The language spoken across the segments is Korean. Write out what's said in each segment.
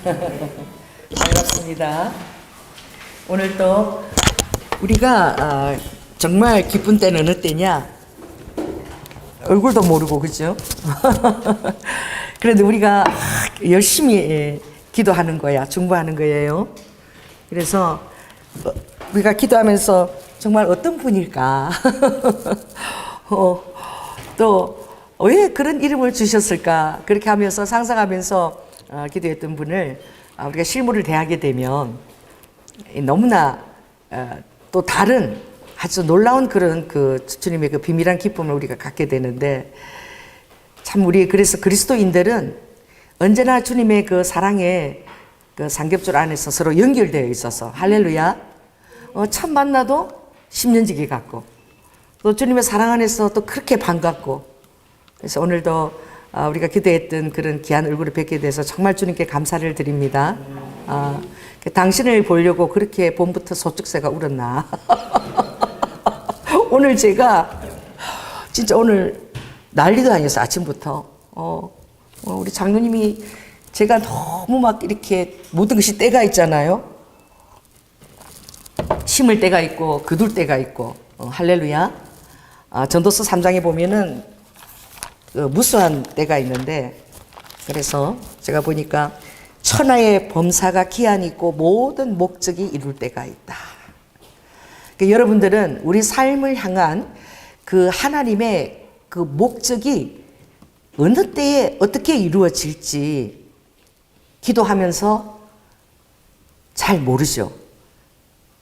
반갑습니다. 오늘 또 우리가 정말 기쁜 때는 어느 때냐? 얼굴도 모르고 그죠? 그런데 우리가 열심히 기도하는 거야, 중보하는 거예요. 그래서 우리가 기도하면서 정말 어떤 분일까? 또 왜 그런 이름을 주셨을까? 그렇게 하면서 상상하면서 기도했던 분을 우리가 실물을 대하게 되면 너무나 또 다른 아주 놀라운 그런 그 주님의 그 비밀한 기쁨을 우리가 갖게 되는데, 참 우리 그래서 그리스도인들은 언제나 주님의 그 사랑의 그 삼겹줄 안에서 서로 연결되어 있어서 할렐루야. 참 만나도 10년지기 같고 또 주님의 사랑 안에서 또 그렇게 반갑고, 그래서 오늘도 우리가 기도했던 그런 귀한 얼굴을 뵙게 돼서 정말 주님께 감사를 드립니다. 당신을 보려고 그렇게 봄부터 소쩍새가 울었나. 오늘 제가 진짜 오늘 난리도 아니었어요. 아침부터 우리 장로님이 제가 너무 막 이렇게 모든 것이 때가 있잖아요. 심을 때가 있고 거둘 때가 있고 할렐루야. 전도서 3장에 보면은 무수한 때가 있는데, 그래서 제가 보니까 천하의 범사가 기한이 있고 모든 목적이 이룰 때가 있다. 그러니까 여러분들은 우리 삶을 향한 그 하나님의 그 목적이 어느 때에 어떻게 이루어질지 기도하면서 잘 모르죠.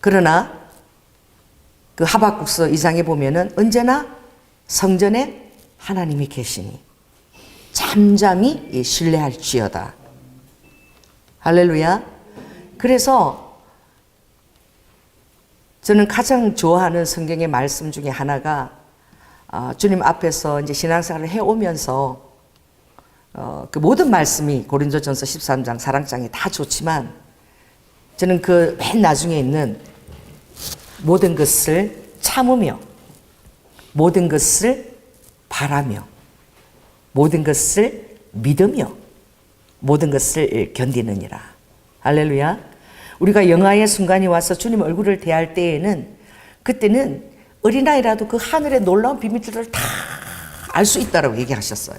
그러나 그 하박국서 2장에 보면은 언제나 성전에 하나님이 계시니 잠잠히 신뢰할지어다. 할렐루야. 그래서 저는 가장 좋아하는 성경의 말씀 중에 하나가 주님 앞에서 이제 신앙생활을 해오면서 그 모든 말씀이 고린도전서 13장 사랑장이 다 좋지만, 저는 그 맨 나중에 있는 모든 것을 참으며 모든 것을 바라며 모든 것을 믿으며 모든 것을 견디느니라. 할렐루야. 우리가 영화의 순간이 와서 주님 얼굴을 대할 때에는, 그때는 어린아이라도 그 하늘의 놀라운 비밀들을 다 알 수 있다고 얘기하셨어요.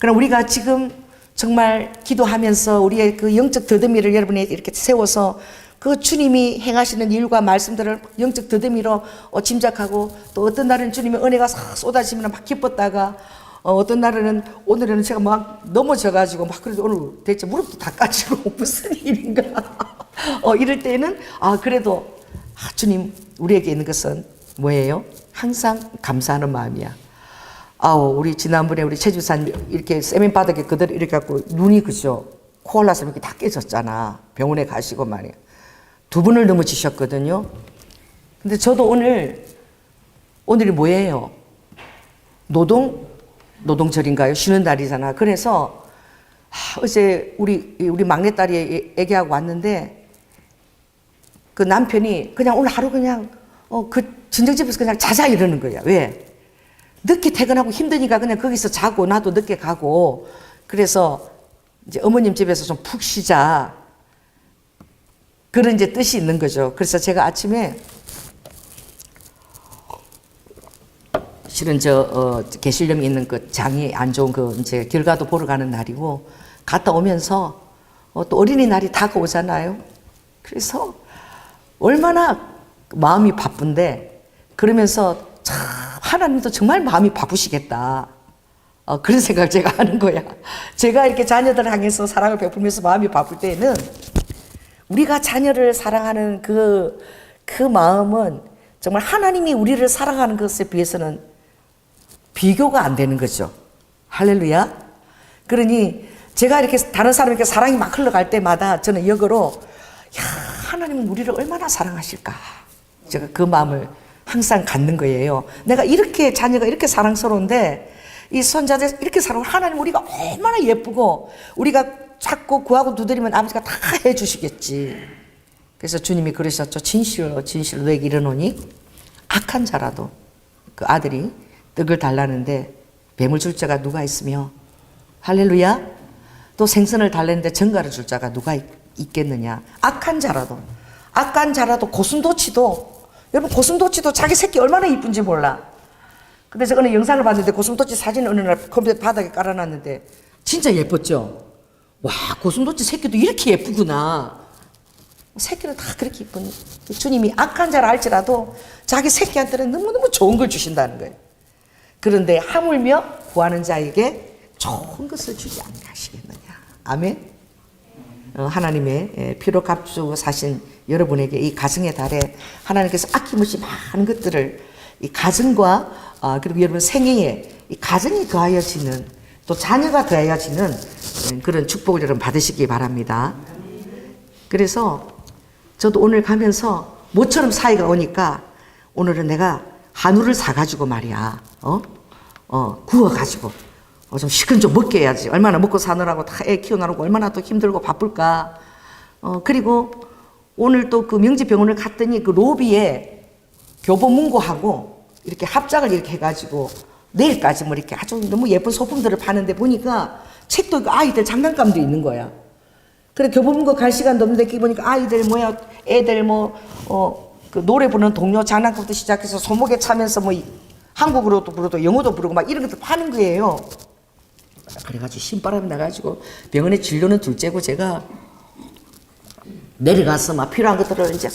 그럼 우리가 지금 정말 기도하면서 우리의 그 영적 더듬이를 여러분이 이렇게 세워서 그 주님이 행하시는 일과 말씀들을 영적 더듬이로 짐작하고, 또 어떤 날은 주님의 은혜가 싹 쏟아지면 막 기뻤다가 어떤 날은 오늘은 제가 막 넘어져가지고 막 그래도 오늘 대체 무릎도 다 까지고 무슨 일인가 이럴 때는 그래도 주님 우리에게 있는 것은 뭐예요? 항상 감사하는 마음이야. 우리 지난번에 우리 최주산 이렇게 세면 바닥에 그대로 이렇게 갖고 눈이 그죠? 코올라서 이렇게 다 깨졌잖아. 병원에 가시고 말이야. 2번을 넘어지셨거든요. 근데 저도 오늘이 뭐예요? 노동절인가요? 쉬는 날이잖아. 그래서 어제 우리 막내딸이 애기하고 왔는데, 그 남편이 그냥 오늘 하루 그냥 그 친정집에서 그냥 자자 이러는 거야. 왜? 늦게 퇴근하고 힘드니까 그냥 거기서 자고 나도 늦게 가고, 그래서 이제 어머님 집에서 좀 푹 쉬자, 그런 이제 뜻이 있는 거죠. 그래서 제가 아침에 실은 개실염이 있는 그 장이 안 좋은 그 이제 결과도 보러 가는 날이고, 갔다 오면서 또 어린이날이 다가오잖아요. 그래서 얼마나 마음이 바쁜데, 그러면서 참 하나님도 정말 마음이 바쁘시겠다. 그런 생각을 제가 하는 거야. 제가 이렇게 자녀들을 향해서 사랑을 베풀면서 마음이 바쁠 때는 우리가 자녀를 사랑하는 그 마음은 정말 하나님이 우리를 사랑하는 것에 비해서는 비교가 안 되는 거죠. 할렐루야. 그러니 제가 이렇게 다른 사람에게 사랑이 막 흘러갈 때마다 저는 역으로 하나님은 우리를 얼마나 사랑하실까, 제가 그 마음을 항상 갖는 거예요. 내가 이렇게 자녀가 이렇게 사랑스러운데 이 손자들 이렇게 사랑하고, 하나님 우리가 얼마나 예쁘고 우리가 자꾸 구하고 두드리면 아버지가 다 해주시겠지. 그래서 주님이 그러셨죠. 진실로 너에게 이르노니 악한 자라도 그 아들이 떡을 달라는데 뱀을 줄 자가 누가 있으며. 할렐루야. 또 생선을 달랬는데 전가를 줄 자가 누가 있겠느냐. 악한 자라도 고슴도치도, 여러분 고슴도치도 자기 새끼 얼마나 이쁜지 몰라. 근데 제가 어느 영상을 봤는데 고슴도치 사진을 어느 날 컴퓨터 바닥에 깔아놨는데 진짜 예뻤죠. 와, 고슴도치 새끼도 이렇게 예쁘구나. 새끼는 다 그렇게 이쁜. 주님이 악한 자라 할지라도 자기 새끼한테는 너무너무 좋은 걸 주신다는 거예요. 그런데 하물며 구하는 자에게 좋은 것을 주지 않으시겠느냐. 아멘. 하나님의 피로 값주고 사신 여러분에게 이 가정의 달에 하나님께서 아낌없이 많은 것들을 이 가정과 그리고 여러분 생애에 이 가정이 더하여지는, 또 자녀가 더하여지는 그런 축복을 여러분 받으시기 바랍니다. 그래서 저도 오늘 가면서 모처럼 사이가 오니까 오늘은 내가 한우를 사가지고 말이야, 구워가지고 좀 시큰 좀 먹게 해야지. 얼마나 먹고 사느라고 다 애 키워나르고 얼마나 또 힘들고 바쁠까. 그리고 오늘 또 그 명지병원을 갔더니 그 로비에 교보문고하고 이렇게 합작을 이렇게 해가지고 내일까지 뭐 이렇게 아주 너무 예쁜 소품들을 파는데 보니까 책도 있고 아이들 장난감도 있는 거야. 그래 교보문고 갈 시간도 없는데 거기 보니까 아이들 뭐야, 애들 그 노래 부르는 동요 장난감부터 시작해서 소목에 차면서 뭐 한국어로도 부르고 영어도 부르고 막 이런 것도 파는 거예요. 그래가지고 신바람이 나가지고 병원에 진료는 둘째고 제가 내려가서 막 필요한 것들을 이제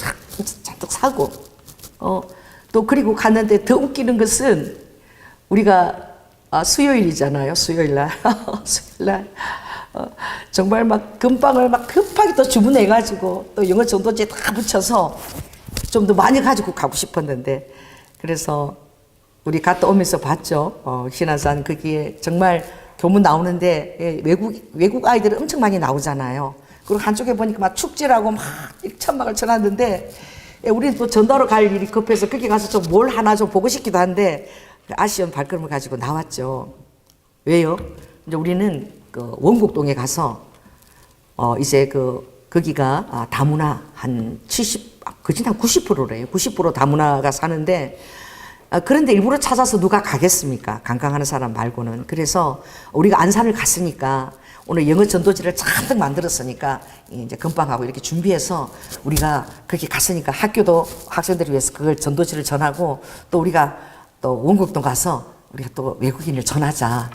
잔뜩 사고, 또 그리고 갔는데 더 웃기는 것은 우리가 수요일이잖아요. 수요일날 수요일날 정말 막 금빵을 막 급하게 또 주문해가지고 또 영어 전도지에 다 붙여서 좀 더 많이 가지고 가고 싶었는데, 그래서 우리 갔다 오면서 봤죠. 신안산 거기에 정말 교문 나오는데 외국 아이들이 엄청 많이 나오잖아요. 그리고 한쪽에 보니까 막 축제라고 막 천막을 쳐놨는데, 우리는 또 전도하러 갈 일이 급해서 거기 가서 좀 뭘 하나 좀 보고 싶기도 한데 아쉬운 발걸음을 가지고 나왔죠. 왜요? 이제 우리는 그 원곡동에 가서 이제 거기가 다문화 한 70, 거진 한 90%래요. 90% 다문화가 사는데, 그런데 일부러 찾아서 누가 가겠습니까? 관광하는 사람 말고는. 그래서 우리가 안산을 갔으니까 오늘 영어 전도지를 잔뜩 만들었으니까 이제 금방하고 이렇게 준비해서 우리가 거기 갔으니까 학교도 학생들을 위해서 그걸 전도지를 전하고 또 우리가 또 원곡동 가서 우리가 또 외국인을 전하자.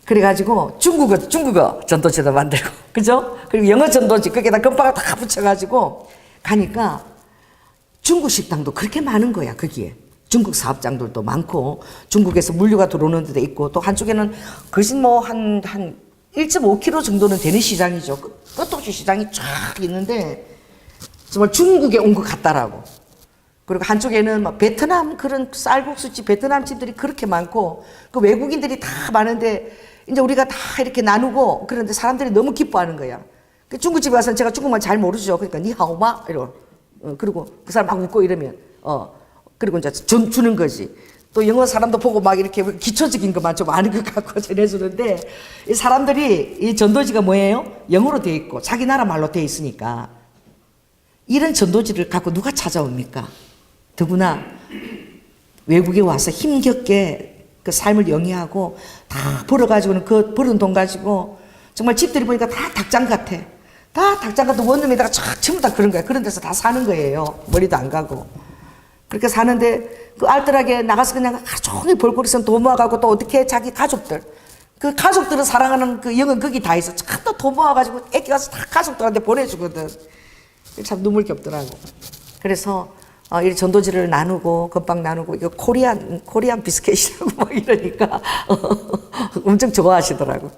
그래가지고 중국어 전도지도 만들고, 그죠? 그리고 영어 전도지 거기에다 금방을 다 붙여가지고 가니까 중국 식당도 그렇게 많은 거야, 거기에. 중국 사업장들도 많고 중국에서 물류가 들어오는 데도 있고 또 한쪽에는 거진 뭐 한 1.5km 정도는 되는 시장이죠. 끝없이 시장이 쫙 있는데 정말 중국에 온 것 같다라고. 그리고 한쪽에는 막 베트남 그런 쌀국수집, 베트남 집들이 그렇게 많고 그 외국인들이 다 많은데 이제 우리가 다 이렇게 나누고 그런데 사람들이 너무 기뻐하는 거야. 그 중국집에 가서는 제가 중국말 잘 모르죠. 그러니까 니하오마 이러고 그리고 그 사람 막 웃고 이러면 그리고 이제 주는 거지. 또 영어 사람도 보고 막 이렇게 기초적인 것만 좀 아는 것 같고 전해주는데, 이 사람들이 이 전도지가 뭐예요? 영어로 돼 있고 자기 나라 말로 돼 있으니까 이런 전도지를 갖고 누가 찾아옵니까? 더구나 외국에 와서 힘겹게 그 삶을 영위하고 다 벌어가지고는 그 벌은 돈 가지고 정말 집들이 보니까 다 닭장 같아. 다 닭장 같은 원룸에다가 쫙 전부 다 그런 거야. 그런 데서 다 사는 거예요. 머리도 안 가고. 그렇게 사는데 그 알뜰하게 나가서 그냥 하루 종일 벌거리선 돈 모아가고 또 어떻게 자기 가족들, 그 가족들을 사랑하는 그 영은 거기 다 있어. 참 또 돈 모아가지고 애기 가서 다 가족들한테 보내주거든. 참 눈물겹더라고. 그래서 이 전도지를 나누고 건빵 나누고 이거 코리안 비스켓이라고 막 이러니까 엄청 좋아하시더라고.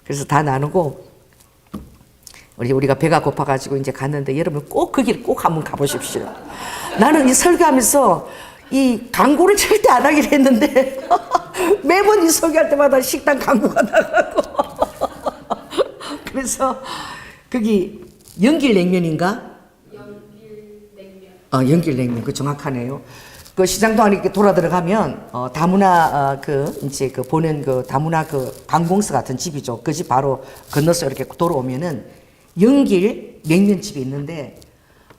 그래서 다 나누고 우리가 배가 고파가지고 이제 갔는데 여러분 꼭 거기를 꼭 한번 가보십시오. 나는 이 설교하면서 이 광고를 절대 안 하기로 했는데 매번 이 설교할 때마다 식당 광고가 나가고 그래서 거기 연길냉면인가? 연길냉면 그 정확하네요. 그 시장도 안에 이렇게 돌아 들어가면 다문화 이제 그 보는 그 다문화 그 관공서 같은 집이죠. 그 집 바로 건너서 이렇게 돌아오면은 연길 냉면집이 있는데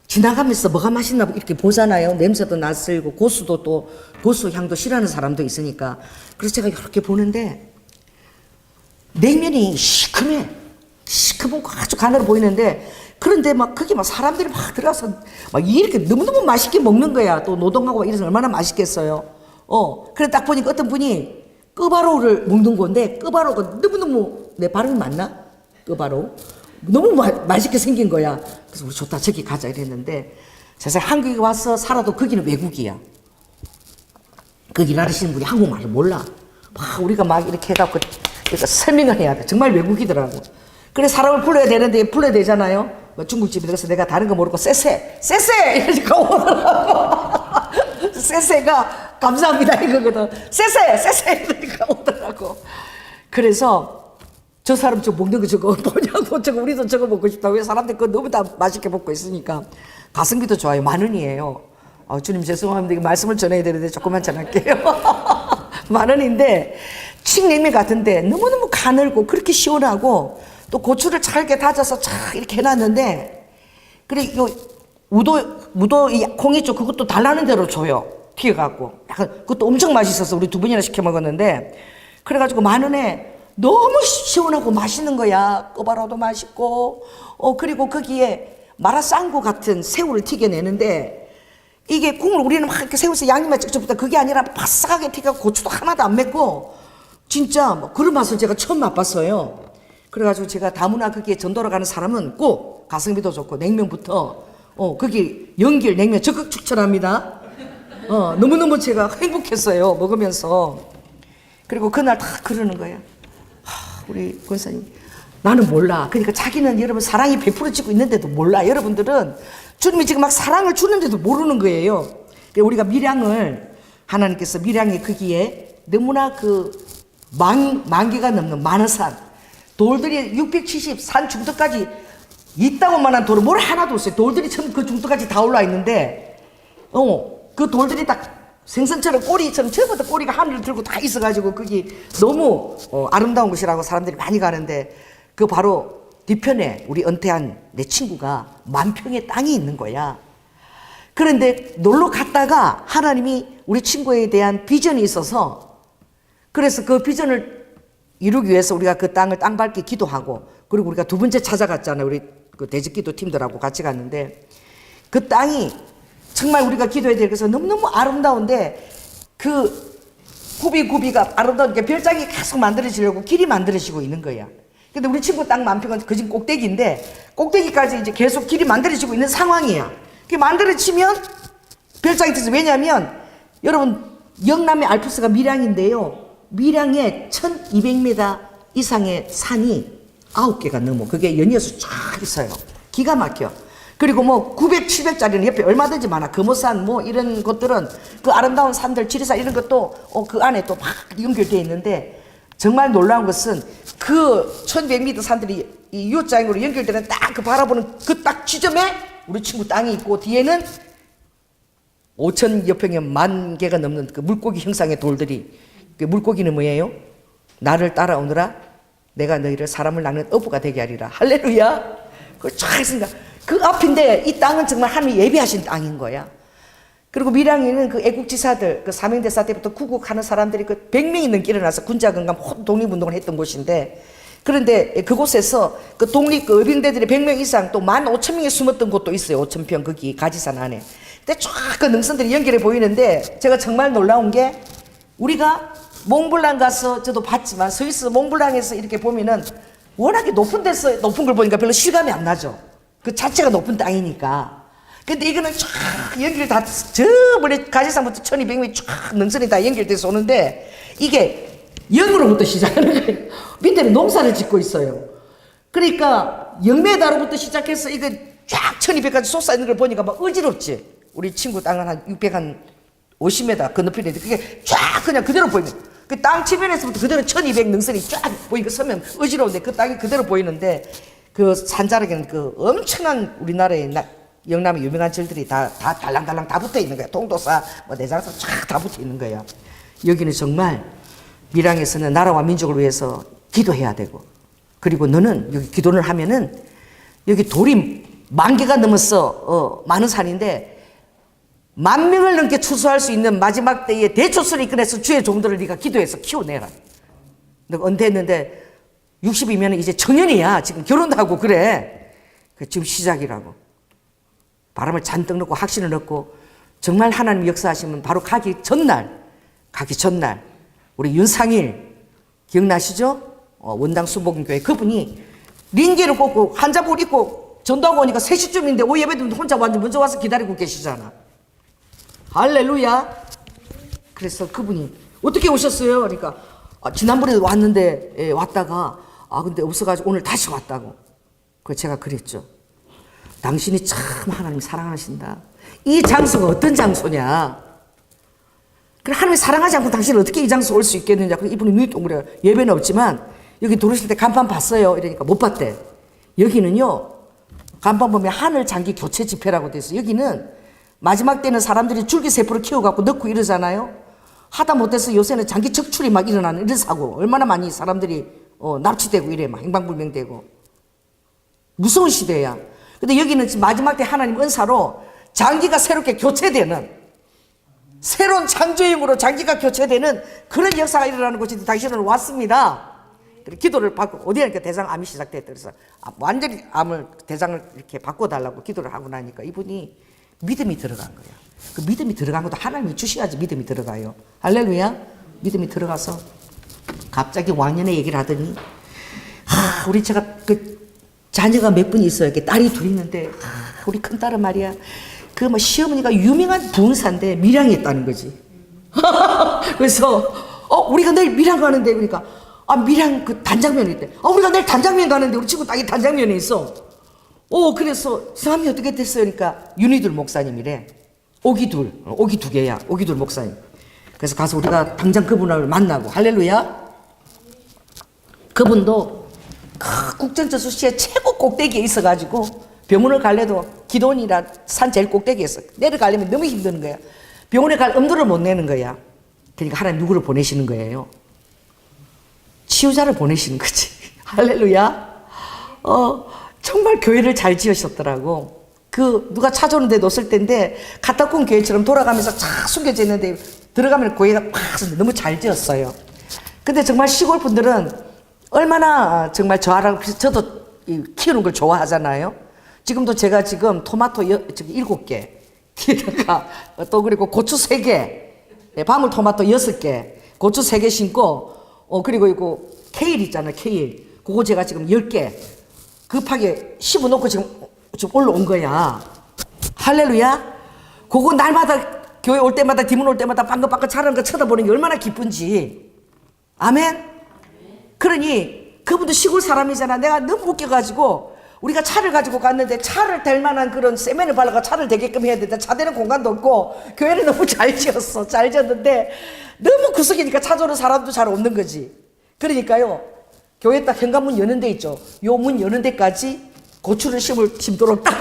지나가면서 뭐가 맛있나 이렇게 보잖아요. 냄새도 낯설고 고수도 또 고수 향도 싫어하는 사람도 있으니까. 그래서 제가 이렇게 보는데 냉면이 시큼해. 시커멓고 아주 가늘어 보이는데, 그런데 막 거기 막 사람들이 막 들어가서 막 이렇게 너무너무 맛있게 먹는 거야. 또 노동하고 이래서 얼마나 맛있겠어요. 그래 딱 보니까 어떤 분이 끄바로우를 먹는 건데, 끄바로우가 너무너무, 내 발음이 맞나? 끄바로우? 너무 맛있게 생긴 거야. 그래서 우리 좋다, 저기 가자 이랬는데, 세상에 한국에 와서 살아도 거기는 외국이야. 거기 일하시는 분이 한국말을 몰라. 막 우리가 막 이렇게 해갖고 그러니까 설명을 해야 돼. 정말 외국이더라고. 그래 사람을 불러야 되는데 불러야 되잖아요. 뭐 중국집에 들어가서 내가 다른 거 모르고 쎄쎄 이러니까 오더라고. 쎄쎄가 감사합니다 이거거든. 쎄쎄 이러니까 오더라고. 그래서 저 사람 저 먹는 거 저거 뭐냐고, 저거 우리도 저거 먹고 싶다. 왜 사람들 그거 너무 다 맛있게 먹고 있으니까. 가성비도 좋아요. 10,000원이에요. 주님 죄송합니다. 이거 말씀을 전해야 되는데 조금만 전할게요. 10,000원인데 칡냉면 같은데 너무너무 가늘고 그렇게 시원하고, 또 고추를 잘게 다져서 쫙 이렇게 해놨는데, 그래 요 무도 이 콩이 쪽 그것도 달라는 대로 줘요. 튀어갖고 약간 그것도 엄청 맛있어서 우리 2번이나 시켜 먹었는데, 그래가지고 10,000원에 너무 시원하고 맛있는 거야. 꼬바로도 맛있고, 그리고 거기에 마라샹궈 같은 새우를 튀겨내는데, 이게 국물 우리는 막 이렇게 새우에서 양념만 찍찍부터 그게 아니라 바싹하게 튀겨서 고추도 하나도 안 맵고, 진짜 뭐 그런 맛을 제가 처음 맛봤어요. 그래가지고 제가 다문화 거기에 전도로 가는 사람은 꼭 가성비도 좋고 냉면부터 거기 연길 냉면 적극 추천합니다. 너무너무 제가 행복했어요 먹으면서. 그리고 그날 다 그러는 거야. 우리 권사님 나는 몰라. 그러니까 자기는 여러분 사랑이 100%지고 있는데도 몰라. 여러분들은 주님이 지금 막 사랑을 주는데도 모르는 거예요. 우리가 밀양을 하나님께서 밀양의 거기에 너무나 그 만 개가 넘는 만어산 돌들이 670 산 중턱까지 있다고만한 돌은 뭘 하나도 없어요. 돌들이 전부 그 중턱까지 다 올라 있는데, 그 돌들이 딱 생선처럼 꼬리처럼 전부 다 꼬리가 하늘을 들고 다 있어가지고 거기 너무 아름다운 곳이라고 사람들이 많이 가는데, 그 바로 뒤편에 우리 은퇴한 내 친구가 10,000평의 땅이 있는 거야. 그런데 놀러 갔다가 하나님이 우리 친구에 대한 비전이 있어서, 그래서 그 비전을 이루기 위해서 우리가 그 땅을 땅 밟기 기도하고, 그리고 우리가 2번째 찾아갔잖아요. 우리 그 대적기도 팀들하고 같이 갔는데, 그 땅이 정말 우리가 기도해야 될 것은 너무너무 아름다운데, 그 구비가 아름다운 게 별장이 계속 만들어지려고 길이 만들어지고 있는 거야. 근데 우리 친구 땅 10,000평은 그 집 꼭대기인데, 꼭대기까지 이제 계속 길이 만들어지고 있는 상황이야. 그게 만들어지면 별장이 되죠. 왜냐하면 여러분 영남의 알프스가 밀양인데요. 밀양에 1200m 이상의 산이 9개가 넘어. 그게 연이어서 쫙 있어요. 기가 막혀. 그리고 뭐 900, 700짜리는 옆에 얼마든지 많아. 금호산 뭐 이런 것들은 그 아름다운 산들, 지리산 이런 것도 그 안에 또 막 연결되어 있는데, 정말 놀라운 것은 그 1200m 산들이 이 U자형으로 연결되는 딱 그 바라보는 그 딱 지점에 우리 친구 땅이 있고, 뒤에는 5,000여 평의 10,000개가 넘는 그 물고기 형상의 돌들이. 그 물고기는 뭐예요? 나를 따라오느라 내가 너희를 사람을 낳는 어부가 되게 하리라. 할렐루야. 그걸 쫙 했으니까 그 앞인데, 이 땅은 정말 하나님이 예비하신 땅인 거야. 그리고 밀양에는 그 애국지사들, 그 사명대사 때부터 구국하는 사람들이 그 100명이 넘게 일어나서 군자건강 독립운동을 했던 곳인데, 그런데 그곳에서 그 독립 그 의병대들이 100명 이상 또 15,000명이 숨었던 곳도 있어요. 5,000평 거기 가지산 안에. 근데 쫙 그 능선들이 연결해 보이는데, 제가 정말 놀라운 게, 우리가 몽블랑 가서 저도 봤지만 스위스 몽블랑에서 이렇게 보면은 워낙에 높은 데서 높은 걸 보니까 별로 실감이 안 나죠. 그 자체가 높은 땅이니까. 근데 이거는 쫙 연결이 다 저 멀리 가지산부터 1200m 쫙 능선이 다 연결돼서 오는데, 이게 0으로부터 시작하는 거예요. 밑에는 농사를 짓고 있어요. 그러니까 0m로부터 시작해서 이거 쫙 1200까지 솟아있는 걸 보니까 막 어지럽지. 우리 친구 땅은 한 650m 건너편인데 그게 쫙 그냥 그대로 보이는 거예요. 그 땅 치면에서부터 그대로 1200 능선이 쫙 보이니까 서면 어지러운데 그 땅이 그대로 보이는데, 그 산자락에는 그 엄청난 우리나라의 영남의 유명한 절들이 다 달랑달랑 다 붙어 있는 거야. 동도사, 뭐 내장사 쫙 다 붙어 있는 거야. 여기는 정말 밀양에서는 나라와 민족을 위해서 기도해야 되고, 그리고 너는 여기 기도를 하면은 여기 돌이 10,000개가 넘었어. 많은 산인데 10,000명을 넘게 추수할 수 있는 마지막 때에 대추수를 이끌어서 주의 종들을 네가 기도해서 키워내라. 내가 은퇴했는데 60이면 이제 청년이야. 지금 결혼도 하고 그래. 지금 시작이라고. 바람을 잔뜩 넣고 확신을 넣고 정말 하나님 역사하시면 바로 가기 전날 우리 윤상일 기억나시죠? 원당 수복음교회 그분이 링기를 꽂고 한자복 입고 전도하고 오니까 3시쯤인데 오후 예배도 혼자 완전 먼저 와서 기다리고 계시잖아. 할렐루야. 그래서 그분이 어떻게 오셨어요? 그러니까 지난번에도 왔는데 왔다가 근데 없어가지고 오늘 다시 왔다고. 그래서 제가 그랬죠. 당신이 참 하나님 사랑하신다. 이 장소가 어떤 장소냐? 그래 하나님이 사랑하지 않고 당신은 어떻게 이 장소 올 수 있겠느냐? 그래 이분이 눈이 동그래요. 예배는 없지만 여기 들어오실 때 간판 봤어요. 이러니까 못 봤대. 여기는요 간판 보면 하늘 장기 교체 집회라고 돼 있어요. 여기는 마지막 때는 사람들이 줄기세포를 키워갖고 넣고 이러잖아요. 하다 못해서 요새는 장기 적출이 막 일어나는 이런 사고 얼마나 많이 사람들이 납치되고 이래 막 행방불명되고 무서운 시대야. 근데 여기는 지금 마지막 때 하나님 은사로 장기가 새롭게 교체되는 새로운 창조임으로 장기가 교체되는 그런 역사가 일어나는 곳인데 당신은 왔습니다. 그래 기도를 받고 어디니까 대장암이 시작됐다. 그래서 완전히 대장을 이렇게 바꿔달라고 기도를 하고 나니까 이분이 믿음이 들어간 거야. 그 믿음이 들어간 것도 하나님이 주셔야지 믿음이 들어가요. 할렐루야. 믿음이 들어가서 갑자기 왕년에 얘기를 하더니 우리 제가 그 자녀가 몇 분 있어요. 이렇게 딸이 둘 있는데 우리 큰딸은 말이야 그 뭐 시어머니가 유명한 부흥사인데 밀양에 있다는 거지. 그래서 우리가 내일 밀양 가는데 그러니까 밀양 그 단장면에 있대. 우리가 내일 단장면 가는데 우리 친구 딱 이 단장면에 있어. 그래서 성함이 어떻게 됐어요? 그러니까 윤희둘 목사님이래. 오기둘 2개야. 오기둘 목사님. 그래서 가서 우리가 당장 그분을 만나고 할렐루야. 그분도 국전저수시의 최고 꼭대기에 있어가지고 병원을 갈래도 기도원이라 산 제일 꼭대기에 있어. 내려가려면 너무 힘드는 거야. 병원에 갈 엄두를 못 내는 거야. 그러니까 하나님 누구를 보내시는 거예요? 치유자를 보내시는 거지. 할렐루야. 정말 교회를 잘 지으셨더라고. 누가 찾아오는데도 없을 텐데 카타콤 교회처럼 돌아가면서 쫙 숨겨져 있는데 들어가면 교회가 팍 너무 잘 지었어요. 근데 정말 시골 분들은 얼마나 정말 저도 키우는 걸 좋아하잖아요. 지금도 제가 지금 토마토 지금 7개 뒤에다가 또 그리고 고추 3개 방울토마토 6개 고추 3개 심고 그리고 이거 케일 있잖아요. 케일 그거 제가 지금 10개 급하게 씹어놓고 지금 올라온 거야. 할렐루야. 그거 날마다 교회 올 때마다 디문 올 때마다 빵긋빵긋 자라는 거 쳐다보는 게 얼마나 기쁜지. 아멘. 그러니 그분도 시골 사람이잖아. 내가 너무 웃겨가지고 우리가 차를 가지고 갔는데 차를 댈 만한 그런 세면을 발라가 차를 대게끔 해야 되는데 차 대는 공간도 없고 교회를 너무 잘 지었어. 잘 지었는데 너무 구석이니까 찾아오는 사람도 잘 없는 거지. 그러니까요 교회 딱 현관문 여는 데 있죠. 요 문 여는 데까지 고추를 심도록 딱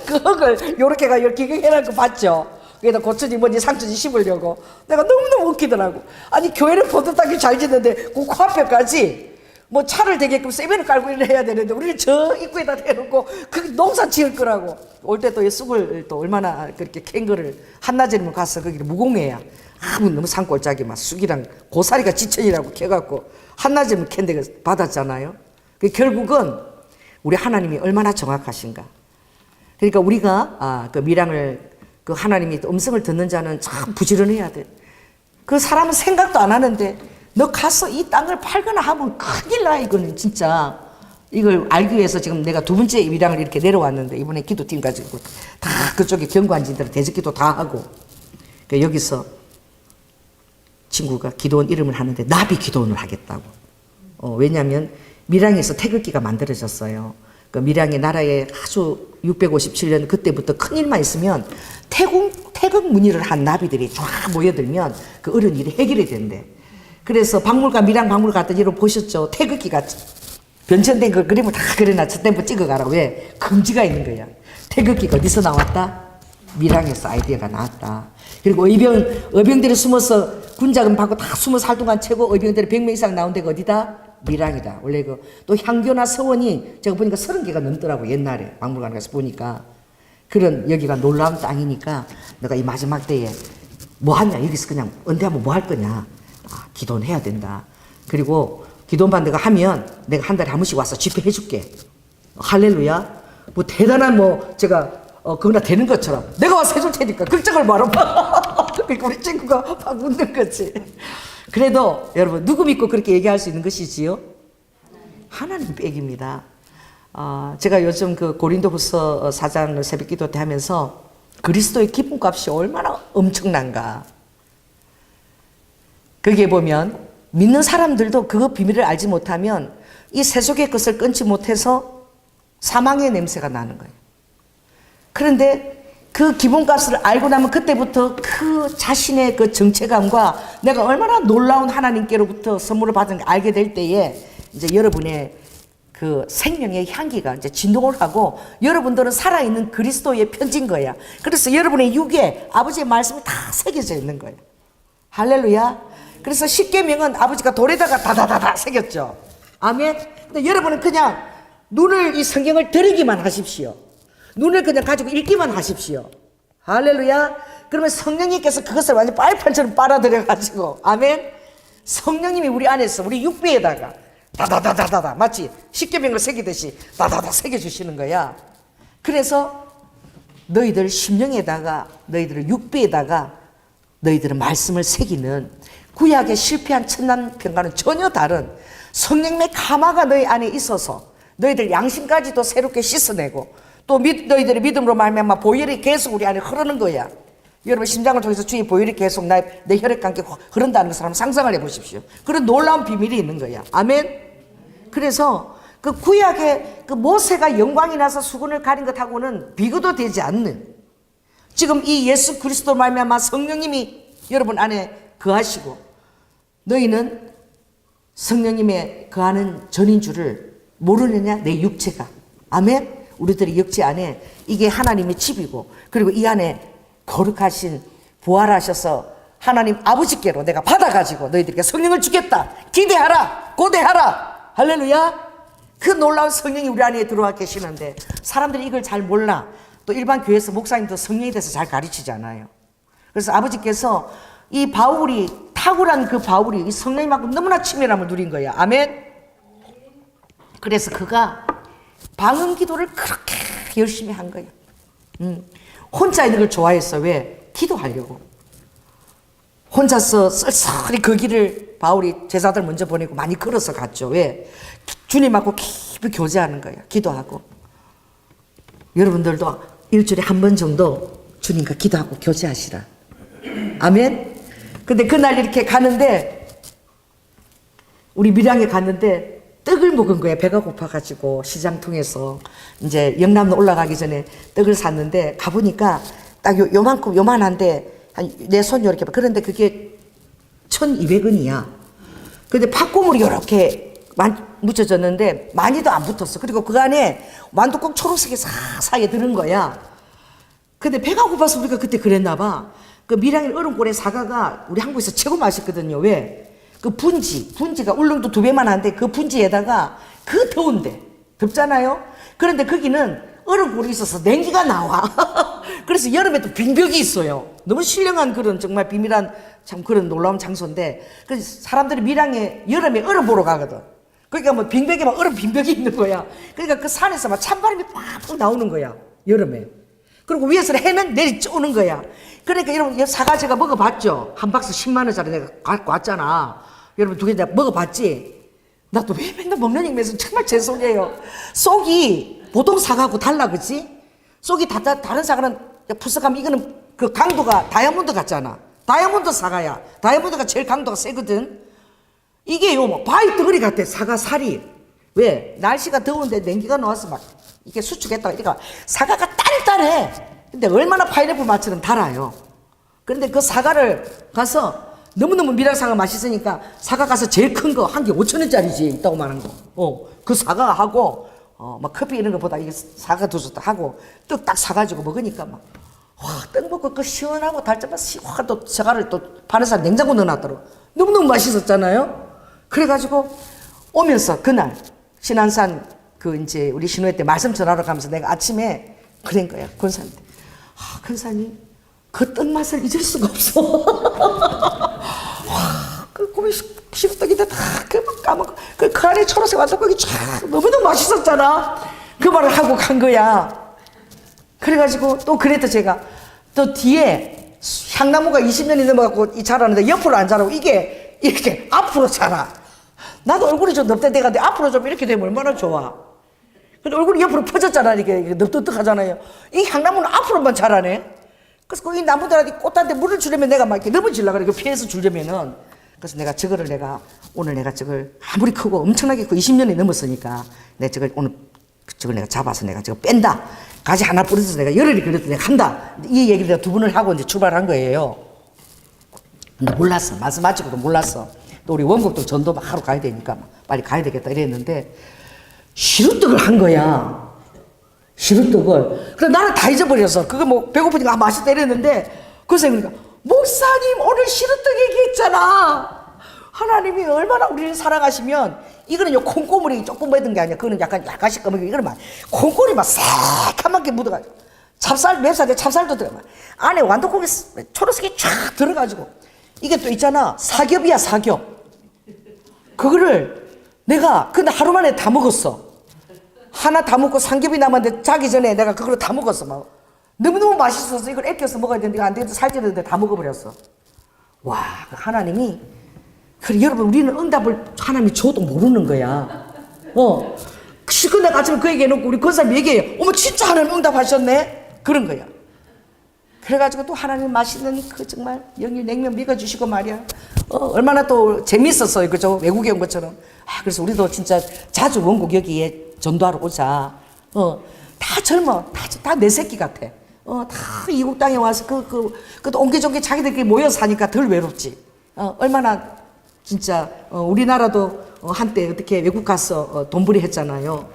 그 흙을 요렇게가 이렇게 해놓고 봤죠. 거기다 고추지 뭐지 상추지 심으려고. 내가 너무너무 웃기더라고. 아니 교회를 보듯하게 잘 짓는데 그 코앞에까지 뭐 차를 대게끔 세면을 깔고 이래 해야 되는데 우리는 저 입구에다 대놓고 그 농사 지을 거라고. 올 때 또 쑥을 또 얼마나 그렇게 캔 거를 한낮에는 가서 거기를 무공해야 너무 산골짜기 막 쑥이랑 고사리가 지천이라고 캐갖고 한낮에는 캔데 받았잖아요. 결국은 우리 하나님이 얼마나 정확하신가. 그러니까 우리가 그 밀양을 그 하나님이 음성을 듣는 자는 참 부지런해야 돼. 그 사람은 생각도 안 하는데 너 가서 이 땅을 팔거나 하면 큰일 나. 이거는 진짜 이걸 알기 위해서 지금 내가 2번째 밀양을 이렇게 내려왔는데 이번에 기도팀 가지고 다 그쪽에 경관진들 대적기도 다 하고 그러니까 여기서 친구가 기도원 이름을 하는데 나비 기도원을 하겠다고. 왜냐하면 밀양에서 태극기가 만들어졌어요. 그 밀양의 나라에 아주 657년 그때부터 큰 일만 있으면 태극 무늬를 한 나비들이 쫙 모여들면 그 어려운 일이 해결이 된대. 그래서 박물관 밀양 박물관 갔더니 여러분 보셨죠? 태극기가 변천된 그 그림을 다 그려놨 스탬프 찍어가라고. 왜? 금지가 있는 거야. 태극기가 어디서 나왔다? 밀양에서 아이디어가 나왔다. 그리고 의병들이 숨어서 군자금 받고 다 숨어 살 동안 최고 의병들이 100명 이상 나온 데가 어디다? 밀양이다. 원래 또 향교나 서원이 제가 보니까 30개가 넘더라고. 옛날에 박물관 가서 보니까. 그런 여기가 놀라운 땅이니까 내가 이 마지막 때에 뭐 하냐, 여기서 그냥 은퇴하면 뭐 할 거냐. 기도는 해야 된다. 그리고 기도반 내가 하면 내가 한 달에 한 번씩 와서 집회해 줄게. 할렐루야. 뭐 대단한 뭐 제가 그거나 되는 것처럼 내가 와서 해줄 테니까 걱정을 말아봐. 그러니까 우리 친구가 막 웃는 거지. 그래도 여러분 누구 믿고 그렇게 얘기할 수 있는 것이지요? 하나님 백입니다. 제가 요즘 그 고린도후서 4장을 새벽기도 때 하면서 그리스도의 기쁨값이 얼마나 엄청난가. 거기에 보면 믿는 사람들도 그 비밀을 알지 못하면 이 세속의 것을 끊지 못해서 사망의 냄새가 나는 거예요. 그런데 그 기본값을 알고 나면 그때부터 그 자신의 그 정체감과 내가 얼마나 놀라운 하나님께로부터 선물을 받은 걸 알게 될 때에 이제 여러분의 그 생명의 향기가 이제 진동을 하고 여러분들은 살아있는 그리스도의 편지인 거야. 그래서 여러분의 육에 아버지의 말씀이 다 새겨져 있는 거예요. 할렐루야. 그래서 십계명은 아버지가 돌에다가 다다다다 새겼죠. 아멘. 근데 여러분은 그냥 눈을 이 성경을 들이기만 하십시오. 눈을 그냥 가지고 읽기만 하십시오. 할렐루야. 그러면 성령님께서 그것을 완전 빨판처럼 빨아들여 가지고 아멘. 성령님이 우리 안에서 우리 육비에다가 다다다다다다 마치 십계명을 새기듯이 다다다 새겨주시는 거야. 그래서 너희들 심령에다가 너희들 육비에다가 너희들은 말씀을 새기는 구약의 실패한 천난편과는 전혀 다른 성령님의 가마가 너희 안에 있어서 너희들 양심까지도 새롭게 씻어내고 또 너희들의 믿음으로 말미암아 보혈이 계속 우리 안에 흐르는 거야. 여러분 심장을 통해서 주의 보혈이 계속 내 혈액과 함께 흐른다는 것을 한번 상상을 해보십시오. 그런 놀라운 비밀이 있는 거야. 아멘. 그래서 그 구약의 그 모세가 영광이 나서 수건을 가린 것하고는 비교도 되지 않는 지금 이 예수 그리스도 말미암아 성령님이 여러분 안에 거하시고 너희는 성령님의 거하는 전인 줄을 모르느냐 내 육체가. 아멘. 우리들의 육체 안에 이게 하나님의 집이고 그리고 이 안에 거룩하신 부활하셔서 하나님 아버지께로 내가 받아가지고 너희들에게 성령을 주겠다. 기대하라. 고대하라. 할렐루야. 그 놀라운 성령이 우리 안에 들어와 계시는데 사람들이 이걸 잘 몰라. 또 일반 교회에서 목사님도 성령에 대해서 잘 가르치지 않아요. 그래서 아버지께서 이 바울이 탁월한 그 바울이 이 성령님하고 너무나 친밀함을 누린 거야. 아멘. 그래서 그가 방언 기도를 그렇게 열심히 한 거야. 혼자 있는 걸 좋아했어. 왜? 기도하려고. 혼자서 쓸쓸히 그 길을 바울이 제자들 먼저 보내고 많이 걸어서 갔죠. 왜? 주님하고 깊이 교제하는 거야. 기도하고. 여러분들도 일주일에 한 번 정도 주님과 기도하고 교제하시라. 아멘. 근데 그날 이렇게 가는데 우리 밀양에 갔는데 떡을 먹은 거야. 배가 고파가지고 시장 통해서 이제 영남로 올라가기 전에 떡을 샀는데 가보니까 딱 요만큼 요만한데 한 내 손 요렇게 봐. 그런데 그게 1,200원이야. 근데 팥고물이 요렇게 묻혀졌는데 많이도 안 붙었어. 그리고 그 안에 완두콩 초록색이 사사에 들은 거야. 근데 배가 고파서 우리가 그때 그랬나 봐. 그 밀양의 얼음골의 사과가 우리 한국에서 최고 맛있거든요. 왜? 그 분지가 울릉도 2배만 한데 그 분지에다가 그 더운데 덥잖아요. 그런데 거기는 얼음골이 있어서 냉기가 나와. 그래서 여름에 또 빙벽이 있어요. 너무 신령한 그런 정말 비밀한 참 그런 놀라운 장소인데 그래서 사람들이 밀양에 여름에 얼음 보러 가거든. 그러니까 뭐 빙벽에 막 얼음 빙벽이 있는 거야. 그러니까 그 산에서 막 찬바람이 팍팍 나오는 거야. 여름에. 그리고 위에서 해는 내리 쪼는 거야. 그러니까 여러분 사과 제가 먹어봤죠. 한 박스 10만 원짜리 내가 갖고 왔잖아. 여러분 두 개 내가 먹어봤지. 나 또 왜 맨날 먹는 얘기면서 정말 죄송해요. 속이 보통 사과하고 달라 그치? 속이 다른 사과는 푸석하면 이거는 그 강도가 다이아몬드 같잖아. 다이아몬드 사과야. 다이아몬드가 제일 강도가 세거든. 이게 뭐 바위 덩어리 같아. 사과 살이. 왜? 날씨가 더운데 냉기가 나와서 막 이게 수축했다가 이러니까 사과가 단단해. 근데 얼마나 파인애플 맛처럼 달아요. 그런데 그 사과를 가서 너무너무 미랄사과 맛있으니까 사과 가서 제일 큰 거 한 개 5,000원짜리지 있다고 말한 거. 그 사과하고 막 커피 이런 거보다 이게 사과 두수도 하고 떡 딱 사가지고 먹으니까 막 와, 떡 먹고 그 시원하고 달짝만 시원하고 또 사과를 또 파는 사람 냉장고 넣어놨더라고. 너무너무 맛있었잖아요. 그래가지고 오면서 그날 신안산 그 이제 우리 신우회 때 말씀 전하러 가면서 내가 아침에 그런 거야. 권사님한테. 권사님 그 떡 맛을 잊을 수가 없어. 와, 그 고기 시루떡인데 다그 까먹고 그 안에 초록색 완두콩이 쫙 너무너무 맛있었잖아. 그 말을 하고 간 거야. 그래가지고 또 그랬더 제가 또 뒤에 향나무가 20년이 넘어갖고 자라는데 옆으로 안 자라고 이게 이렇게 앞으로 자라. 나도 얼굴이 좀 넙대대가데 앞으로 좀 이렇게 되면 얼마나 좋아. 근데 얼굴이 옆으로 퍼졌잖아. 이렇게 넙득득 하잖아요. 이 향나무는 앞으로만 자라네. 그래서 거기 나무들한테 꽃한테 물을 주려면 내가 막 이렇게 넘어지려고 그래. 피해서 주려면은. 그래서 내가 저거를 오늘 내가 저걸 아무리 크고 엄청나게 크고 20년이 넘었으니까 내가 저걸 오늘 저걸 내가 잡아서 내가 저거 뺀다. 가지 하나 뿌려서 내가 열흘이 걸려도 내가 한다. 이 얘기를 내가 2번을 하고 이제 출발한 거예요. 근데 몰랐어. 말씀 마치고도 몰랐어. 또 우리 원국도 전도 막 하러 가야 되니까 빨리 가야 되겠다 이랬는데 시루떡을 한 거야. 시루떡을. 그래 나는 다 잊어버렸어. 그거 뭐 배고프니까 맛있다 이랬는데 그래서 그러니까 목사님 오늘 시루떡 얘기했잖아. 하나님이 얼마나 우리를 사랑하시면 이거는 요 콩고물이 조금 묻은 게 아니야. 그거는 약간씩 검은 게 이거는 막 콩고물이 막 새카맣게 묻어가지고 찹쌀 맵쌀에 찹쌀도 들어가 안에 완두콩이 초록색이 쫙 들어가지고 이게 또 있잖아. 사겹이야 사겹. 그거를 내가 근데 하루 만에 다 먹었어. 하나 다 먹고 삼겹이 남았는데 자기 전에 내가 그걸 다 먹었어. 막 너무너무 맛있어서 이걸 아껴서 먹어야 되는데 안 되겠다 살찌는데 다 먹어버렸어. 와 하나님이 그래 여러분 우리는 응답을 하나님이 줘도 모르는 거야. 실컷 내가 아침에 그 얘기해놓고 우리 권사님 얘기해요. 어머 진짜 하나님 응답하셨네. 그런 거야. 그래가지고 또 하나님 맛있는 그 정말 영일 냉면 먹여주시고 말이야. 얼마나 또 재밌었어요. 그죠? 외국에 온 것처럼. 그래서 우리도 진짜 자주 원국 여기에 전도하러 오자. 다 젊어. 다 내 새끼 같아. 다 이국 땅에 와서 그 옹기종기 자기들끼리 모여 사니까 덜 외롭지. 얼마나 진짜 우리나라도 한때 어떻게 외국 가서 돈벌이 했잖아요.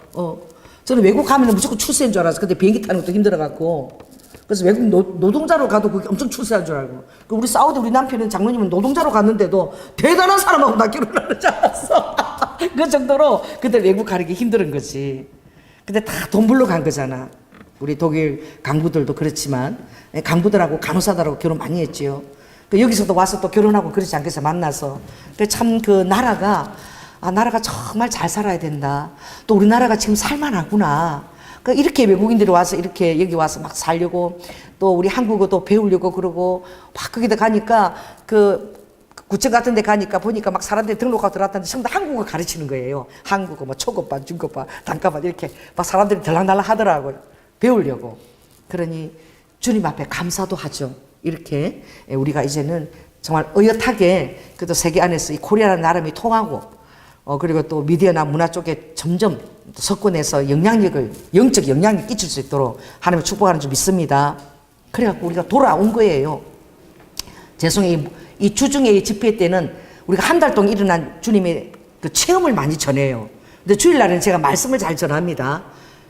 저는 외국 가면 무조건 출세인 줄 알았어. 근데 비행기 타는 것도 힘들어갖고. 그래서 외국 노동자로 가도 그게 엄청 출세한 줄 알고. 우리 사우디 우리 남편은 장로님은 노동자로 갔는데도 대단한 사람하고 나 결혼하는 줄 알았어. 그 정도로 그때 외국 가는 게 힘든 거지. 근데 다 돈 벌러 간 거잖아. 우리 독일 강부들도 그렇지만 강부들하고 간호사들하고 결혼 많이 했지요. 여기서도 와서 또 결혼하고 그렇지 않겠어 만나서. 참 그 나라가 나라가 정말 잘 살아야 된다. 또 우리나라가 지금 살만하구나. 이렇게 외국인들이 와서 이렇게 여기 와서 막 살려고 또 우리 한국어도 배우려고 그러고 막 거기다 가니까 그 구청 같은 데 가니까 보니까 막 사람들이 등록하고 들어왔다는데 전부 다 한국어 가르치는 거예요. 한국어 뭐 초급반, 중급반, 단과반 이렇게 막 사람들이 들락날락 하더라고요. 배우려고. 그러니 주님 앞에 감사도 하죠. 이렇게 우리가 이제는 정말 의젓하게 그래도 세계 안에서 이 코리아라는 나름이 통하고 그리고 또 미디어나 문화 쪽에 점점 석권해서 영적 영향을 끼칠 수 있도록 하나님을 축복하는 줄 믿습니다. 그래갖고 우리가 돌아온 거예요. 죄송해요. 이 주중의 집회 때는 우리가 한 달 동안 일어난 주님의 그 체험을 많이 전해요. 근데 주일날에는 제가 말씀을 잘 전합니다.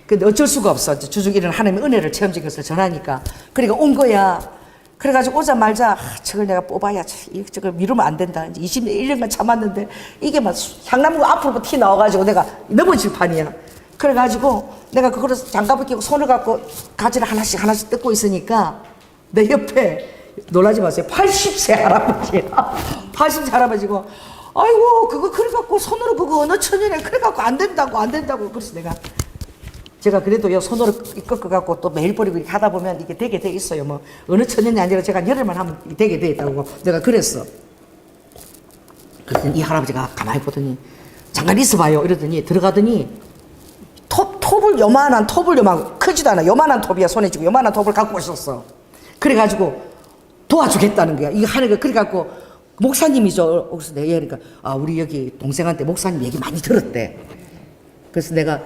근데 어쩔 수가 없어. 주중에 일어난 하나님의 은혜를 체험적인 것을 전하니까. 그러니까 온 거야. 그래가지고 오자마자 저걸 내가 뽑아야지. 저걸 미루면 안 된다. 이제 21년간 참았는데 이게 막 향나무가 앞으로 티 나와가지고 내가 넘어질 판이야. 그래가지고 내가 그거를 장갑을 끼고 손을 갖고 가지를 하나씩 뜯고 있으니까 내 옆에 놀라지 마세요. 80세 할아버지야. 80세 할아버지고 아이고 그거 그래갖고 손으로 그거 어느 천년에 그래갖고 안 된다고 그래서 제가 그래도 손으로 꺾어갖고 또 매일 버리고 이렇게 하다 보면 이게 되게 돼 있어요. 뭐 어느 천년이 아니라 제가 열흘만 하면 되게 돼 있다고 내가 그랬어. 그랬더니 이 할아버지가 가만히 보더니 잠깐 있어봐요 이러더니 들어가더니 톱을 요만한 크지도 않아. 요만한 톱이야. 손에 쥐고 요만한 톱을 갖고 오셨어. 그래가지고 도와주겠다는 거야. 이거 하는 거. 그래갖고 목사님이죠. 그래서 내가 그러니까 우리 여기 동생한테 목사님 얘기 많이 들었대. 그래서 내가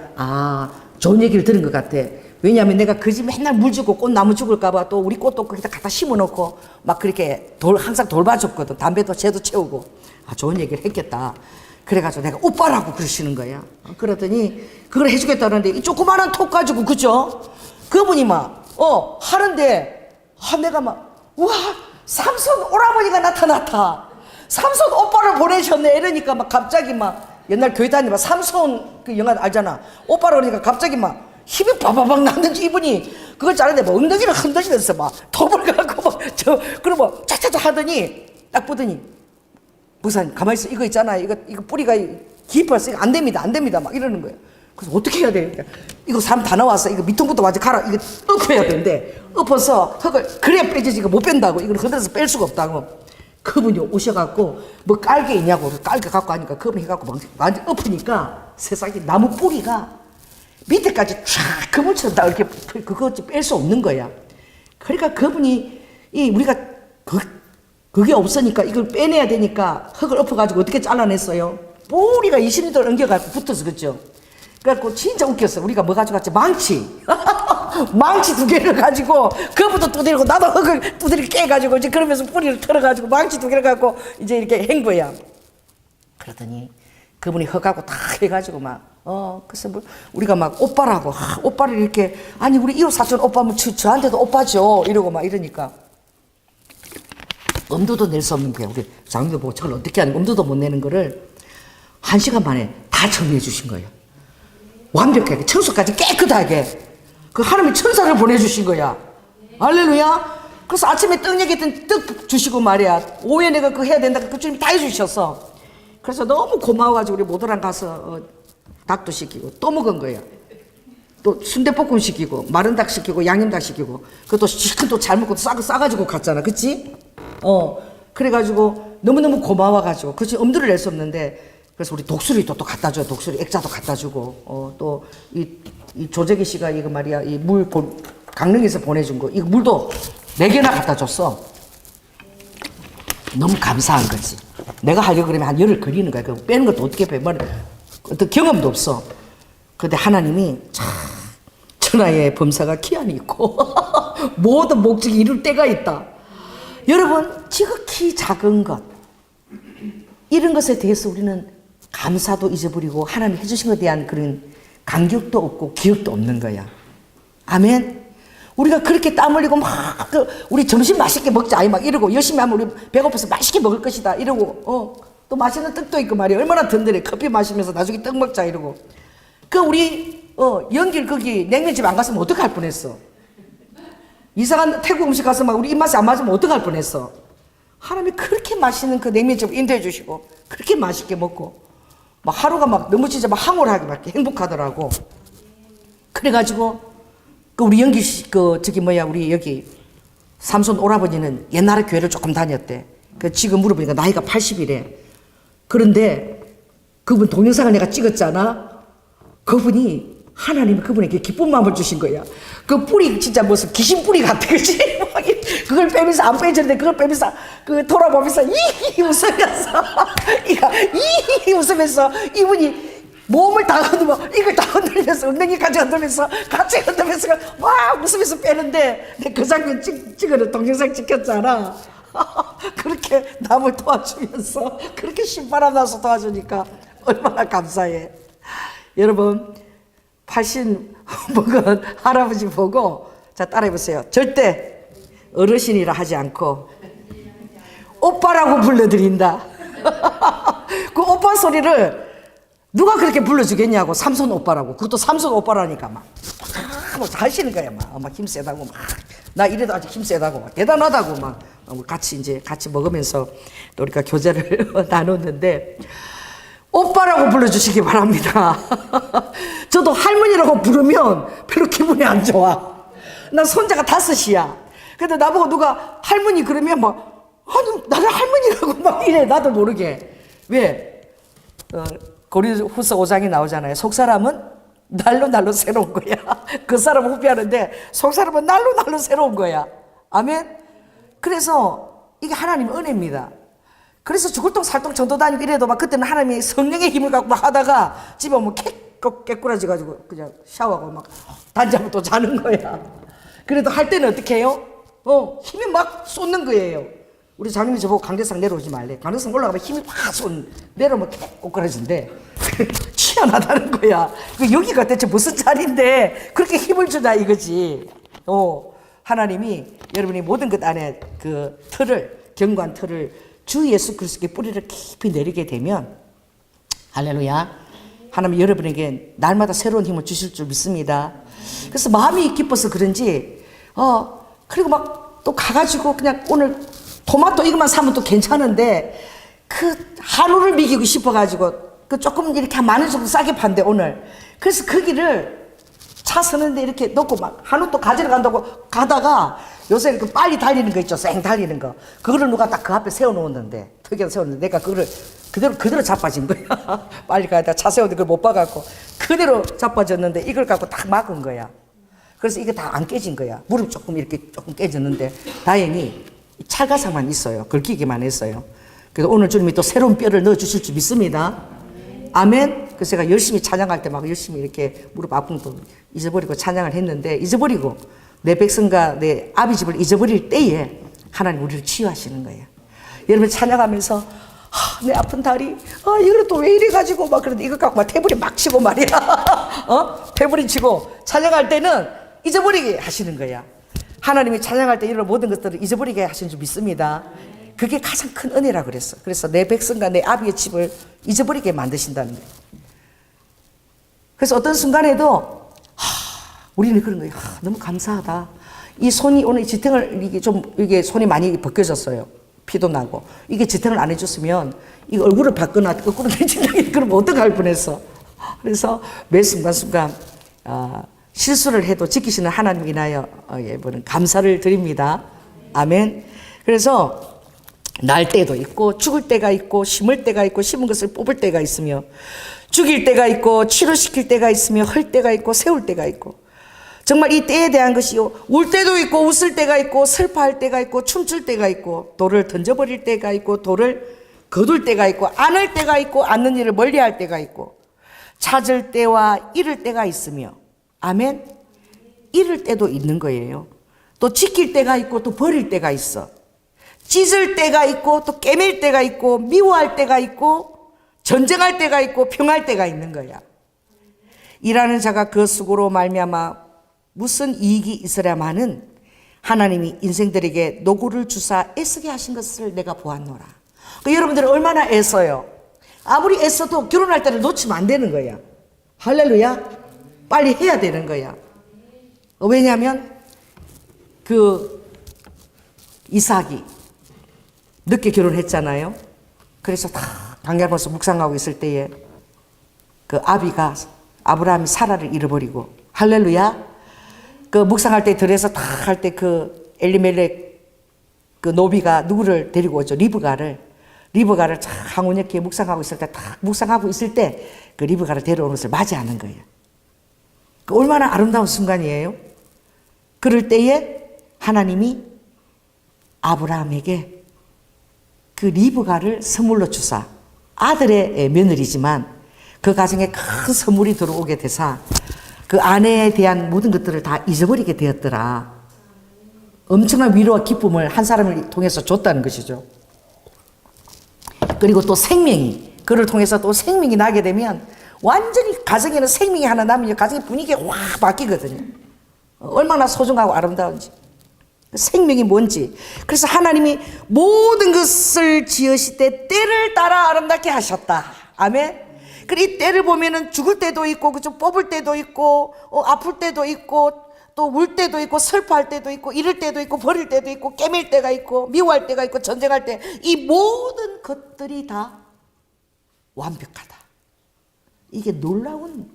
좋은 얘기를 들은 것 같아. 왜냐하면 내가 그 집 맨날 물 주고 꽃나무 죽을까봐 또 우리 꽃도 거기다 갖다 심어놓고 막 그렇게 항상 돌봐줬거든. 담배도 쟤도 채우고. 좋은 얘기를 했겠다. 그래가지고 내가 오빠라고 그러시는 거야. 그러더니 그걸 해주겠다는데 이 조그마한 톡 가지고 그죠? 그분이 막 하는데 내가 막 우와 삼손 오라버니가 나타났다. 삼손 오빠를 보내셨네. 이러니까 막 갑자기 막 옛날 교회 다니면 삼손 그 영화 알잖아. 오빠라 그러니까 갑자기 막 힘이 바바박 나는지 이분이 그걸 자는데 뭐 엉덩이를 흔들면서 막 톱을 갖고 그러고 차차차 하더니 딱 보더니 목사님 가만히 있어. 이거 있잖아요. 이거 뿌리가 깊어서 이거 안 됩니다. 안 됩니다. 막 이러는 거예요. 그래서 어떻게 해야 돼요? 이거 사람 다 나왔어. 이거 밑통부터 완전 갈아. 이거 엎어야 되는데 엎어서 흙을 그래야 빼지지. 이거 못 뺀다고. 이걸 흔들어서 뺄 수가 없다고. 그분이 오셔갖고 뭐 깔개 있냐고 깔개 갖고 하니까 그분 해갖고 완전 엎으니까 세상에 나무 뿌리가 밑에까지 쫙 그물처럼 다 이렇게 그거 뺄 수 없는 거야. 그러니까 그분이 우리가 그게 없으니까 이걸 빼내야 되니까 흙을 엎어가지고 어떻게 잘라냈어요? 뿌리가 20m 엉겨가지고 붙어서 그랬죠. 그래갖고 진짜 웃겼어. 우리가 뭐 가져갔지? 망치. 망치 2개를 가지고 그부터 두드리고 나도 흙을 두드리고 깨가지고 이제 그러면서 뿌리를 털어가지고 망치 2개를 갖고 이제 이렇게 한 거야. 그러더니 그분이 흙하고 다 해가지고 그래서 뭐 우리가 막 오빠라고 오빠를 이렇게 아니 우리 이웃 사촌 오빠면 저한테도 오빠죠 이러고 막 이러니까 엄두도 낼 수 없는 거야. 우리 장님도 보고 저걸 어떻게 하는 엄두도 못 내는 거를 1시간 만에 다 정리해 주신 거예요. 완벽하게 청소까지 깨끗하게 그 하나님의 천사를 보내주신 거야. 할렐루야. 그래서 아침에 떡 얘기했던 떡 주시고 말이야. 오후에 내가 그거 해야 된다. 그 주님 다 해주셨어. 그래서 너무 고마워가지고 우리 모더랑 가서 닭도 시키고 또 먹은 거예요. 또 순대볶음 시키고 마른 닭 시키고 양념닭 시키고 그것도 시큰 또 잘 먹고 싸가지고 갔잖아. 그치? 그래가지고 너무너무 고마워가지고 그치 엄두를 낼 수 없는데 그래서 우리 독수리도 또 갖다 줘. 독수리 액자도 갖다 주고 또 이 조재기 씨가 이거 말이야 이 물 강릉에서 보내준 거 이거 물도 4개나 갖다 줬어. 너무 감사한 거지. 내가 하려고 그러면 한 열을 그리는 거야. 그 빼는 것도 어떻게 빼? 어떤 경험도 없어. 근데 하나님이 참 천하의 범사가 기한이 있고 모든 목적이 이룰 때가 있다. 여러분 지극히 작은 것 이런 것에 대해서 우리는 감사도 잊어버리고 하나님 해주신 것에 대한 그런 감격도 없고 기억도 없는 거야. 아멘. 우리가 그렇게 땀 흘리고 막 우리 점심 맛있게 먹자 막 이러고 열심히 하면 우리 배고파서 맛있게 먹을 것이다 이러고 또 맛있는 떡도 있고 말이야. 얼마나 든든해. 커피 마시면서 나중에 떡 먹자 이러고 우리 연길 거기 냉면집 안 갔으면 어떡할 뻔했어. 이상한 태국 음식 가서 막 우리 입맛에 안 맞으면 어떡할 뻔했어. 하나님이 그렇게 맛있는 그 냉면집 인도해 주시고 그렇게 맛있게 먹고 막 하루가 막 너무 진짜 막 황홀하게 막 행복하더라고. 그래가지고 우리 연기 씨 우리 여기 삼손 오라버니는 옛날에 교회를 조금 다녔대. 지금 물어보니까 나이가 80이래. 그런데 그분 동영상을 내가 찍었잖아. 그분이 하나님이 그분에게 기쁜 마음을 주신 거야. 그 뿌리 진짜 무슨 귀신 뿌리 같아, 그치? 그걸 빼면서 안 빼지는데 그걸 빼면서 돌아보면서 웃으면서 웃으면서 이분이 몸을 다 흔들면 이걸 다 흔들면서 엉덩이까지 흔들면서 같이 흔들면서 막 웃으면서 빼는데 그 장면 찍어서 동영상 찍혔잖아. 그렇게 남을 도와주면서 그렇게 신바람 나서 도와주니까 얼마나 감사해. 여러분 80 먹은 할아버지 보고 자 따라해보세요. 절대 어르신이라 하지 않고 오빠라고 불러드린다. 그 오빠 소리를 누가 그렇게 불러주겠냐고. 삼손 오빠라고. 그것도 삼손 오빠라니까 막 하시는 거야. 막 힘세다고 막 나 이래도 아직 힘세다고 막 대단하다고 막 같이 먹으면서 또 우리가 교제를 나눴는데 오빠라고 불러주시기 바랍니다. 저도 할머니라고 부르면 별로 기분이 안 좋아. 나 손자가 5이야. 근데 나보고 누가 할머니 그러면 막 아니 나를 할머니라고 막 이래. 나도 모르게. 왜? 고린후서 5장에 나오잖아요. 속사람은 날로 새로운 거야. 그 사람은 후피하는데 속사람은 날로 새로운 거야. 아멘. 그래서 이게 하나님의 은혜입니다. 그래서 죽을똥 살똥 전도 다니고 이래도 막 그때는 하나님이 성령의 힘을 갖고 막 하다가 집에 오면 깨꾸라져가지고 그냥 샤워하고 막 단잠을 또 자는 거야. 그래도 할 때는 어떻게 해요? 힘이 막 쏟는 거예요. 우리 장님이 저보고 강대상 내려오지 말래. 강대상 올라가면 힘이 확 내려오면 깨꾸라진대. 희한하다는 거야. 여기가 대체 무슨 자리인데 그렇게 힘을 주나 이거지. 하나님이 여러분이 모든 것 안에 그 틀을 견고한 틀을 주 예수 그리스도의 뿌리를 깊이 내리게 되면 할렐루야. 하나님 여러분에게 날마다 새로운 힘을 주실 줄 믿습니다. 그래서 마음이 기뻐서 그런지 그리고 막 또 가가지고 그냥 오늘 토마토 이것만 사면 또 괜찮은데 그 한우를 먹이고 싶어가지고 그 조금 이렇게 많은 정도 싸게 판대 오늘. 그래서 거기를 차 서는데 이렇게 놓고 막 한우 또 가지러 간다고 가다가 요새 그 빨리 달리는 거 있죠. 쌩 달리는 거. 그거를 누가 딱 그 앞에 세워놓았는데, 특이하게 세웠는데 내가 그거를 그대로 자빠진 거야. 빨리 가다 차 세우는데 그걸 못 봐갖고 그대로 자빠졌는데 이걸 갖고 딱 막은 거야. 그래서 이게 다 안 깨진 거야. 무릎 조금 이렇게 조금 깨졌는데 다행히 찰가상만 있어요. 긁히기만 했어요. 그래서 오늘 주님이 또 새로운 뼈를 넣어주실 줄 믿습니다. 아멘. 그래서 제가 열심히 찬양할 때 막 열심히 이렇게 무릎 아픈 거 잊어버리고 찬양을 했는데, 잊어버리고 내 백성과 내 아비 집을 잊어버릴 때에 하나님 우리를 치유하시는 거예요. 여러분 찬양하면서 내 아픈 다리, 이걸 또 왜 이래가지고 막 그런데 이거 갖고 막 태블이 막 치고 말이야. 태블이 치고 찬양할 때는 잊어버리게 하시는 거야. 하나님이 찬양할 때 이런 모든 것들을 잊어버리게 하시는 줄 믿습니다. 그게 가장 큰 은혜라 그랬어. 그래서 내 백성과 내 아비의 집을 잊어버리게 만드신다는 거예요. 그래서 어떤 순간에도 우리는 그런 거예요. 너무 감사하다. 이 손이 오늘 지탱을 이게 손이 많이 벗겨졌어요. 피도 나고 이게 지탱을 안 해줬으면 이 얼굴을 받거나 거꾸로 던진다 그러면 어떡할 뻔했어. 그래서 매 순간순간 실수를 해도 지키시는 하나님 인하여 여러분 감사를 드립니다. 아멘. 그래서 날 때도 있고 죽을 때가 있고 심을 때가 있고 심은 것을 뽑을 때가 있으며 죽일 때가 있고 치료시킬 때가 있으며 헐 때가 있고 세울 때가 있고, 정말 이 때에 대한 것이요, 울 때도 있고 웃을 때가 있고 슬퍼할 때가 있고 춤출 때가 있고 돌을 던져버릴 때가 있고 돌을 거둘 때가 있고 안을 때가 있고 않는 일을 멀리할 때가 있고 찾을 때와 잃을 때가 있으며, 아멘. 잃을 때도 있는 거예요. 또 지킬 때가 있고 또 버릴 때가 있어. 찢을 때가 있고 또 깨맬 때가 있고 미워할 때가 있고 전쟁할 때가 있고 평할 때가 있는 거야. 일하는 자가 그 수고로 말미암아 무슨 이익이 있으랴마는 하나님이 인생들에게 노고를 주사 애쓰게 하신 것을 내가 보았노라. 여러분들은 얼마나 애써요. 아무리 애써도 결혼할 때를 놓치면 안 되는 거야. 할렐루야. 빨리 해야 되는 거야. 왜냐하면 그 이삭이 늦게 결혼했잖아요. 그래서 다 강야에서 묵상하고 있을 때에 그 아브라함이 사라를 잃어버리고, 할렐루야. 그 묵상할 때 들에서 다 할 때 그 엘리멜렉 그 노비가 누구를 데리고 오죠? 리브가를 참 항우역기에 묵상하고 있을 때 딱 묵상하고 있을 때 그 리브가를 데려오는 것을 맞이하는 거예요. 그 얼마나 아름다운 순간이에요. 그럴 때에 하나님이 아브라함에게 그 리브가를 선물로 주사, 아들의 며느리지만 그 가정에 큰 선물이 들어오게 되사 그 아내에 대한 모든 것들을 다 잊어버리게 되었더라. 엄청난 위로와 기쁨을 한 사람을 통해서 줬다는 것이죠. 그리고 또 생명이, 그를 통해서 또 생명이 나게 되면 완전히 가정에는 생명이 하나 나면 가정의 분위기가 확 바뀌거든요. 얼마나 소중하고 아름다운지. 생명이 뭔지. 그래서 하나님이 모든 것을 지으실 때 때를 따라 아름답게 하셨다. 아멘. 그리고 이 때를 보면은 죽을 때도 있고, 그죠? 뽑을 때도 있고, 아플 때도 있고, 또 울 때도 있고, 슬퍼할 때도 있고, 잃을 때도 있고, 버릴 때도 있고, 깨맬 때가 있고, 미워할 때가 있고, 전쟁할 때, 이 모든 것들이 다 완벽하다. 이게 놀라운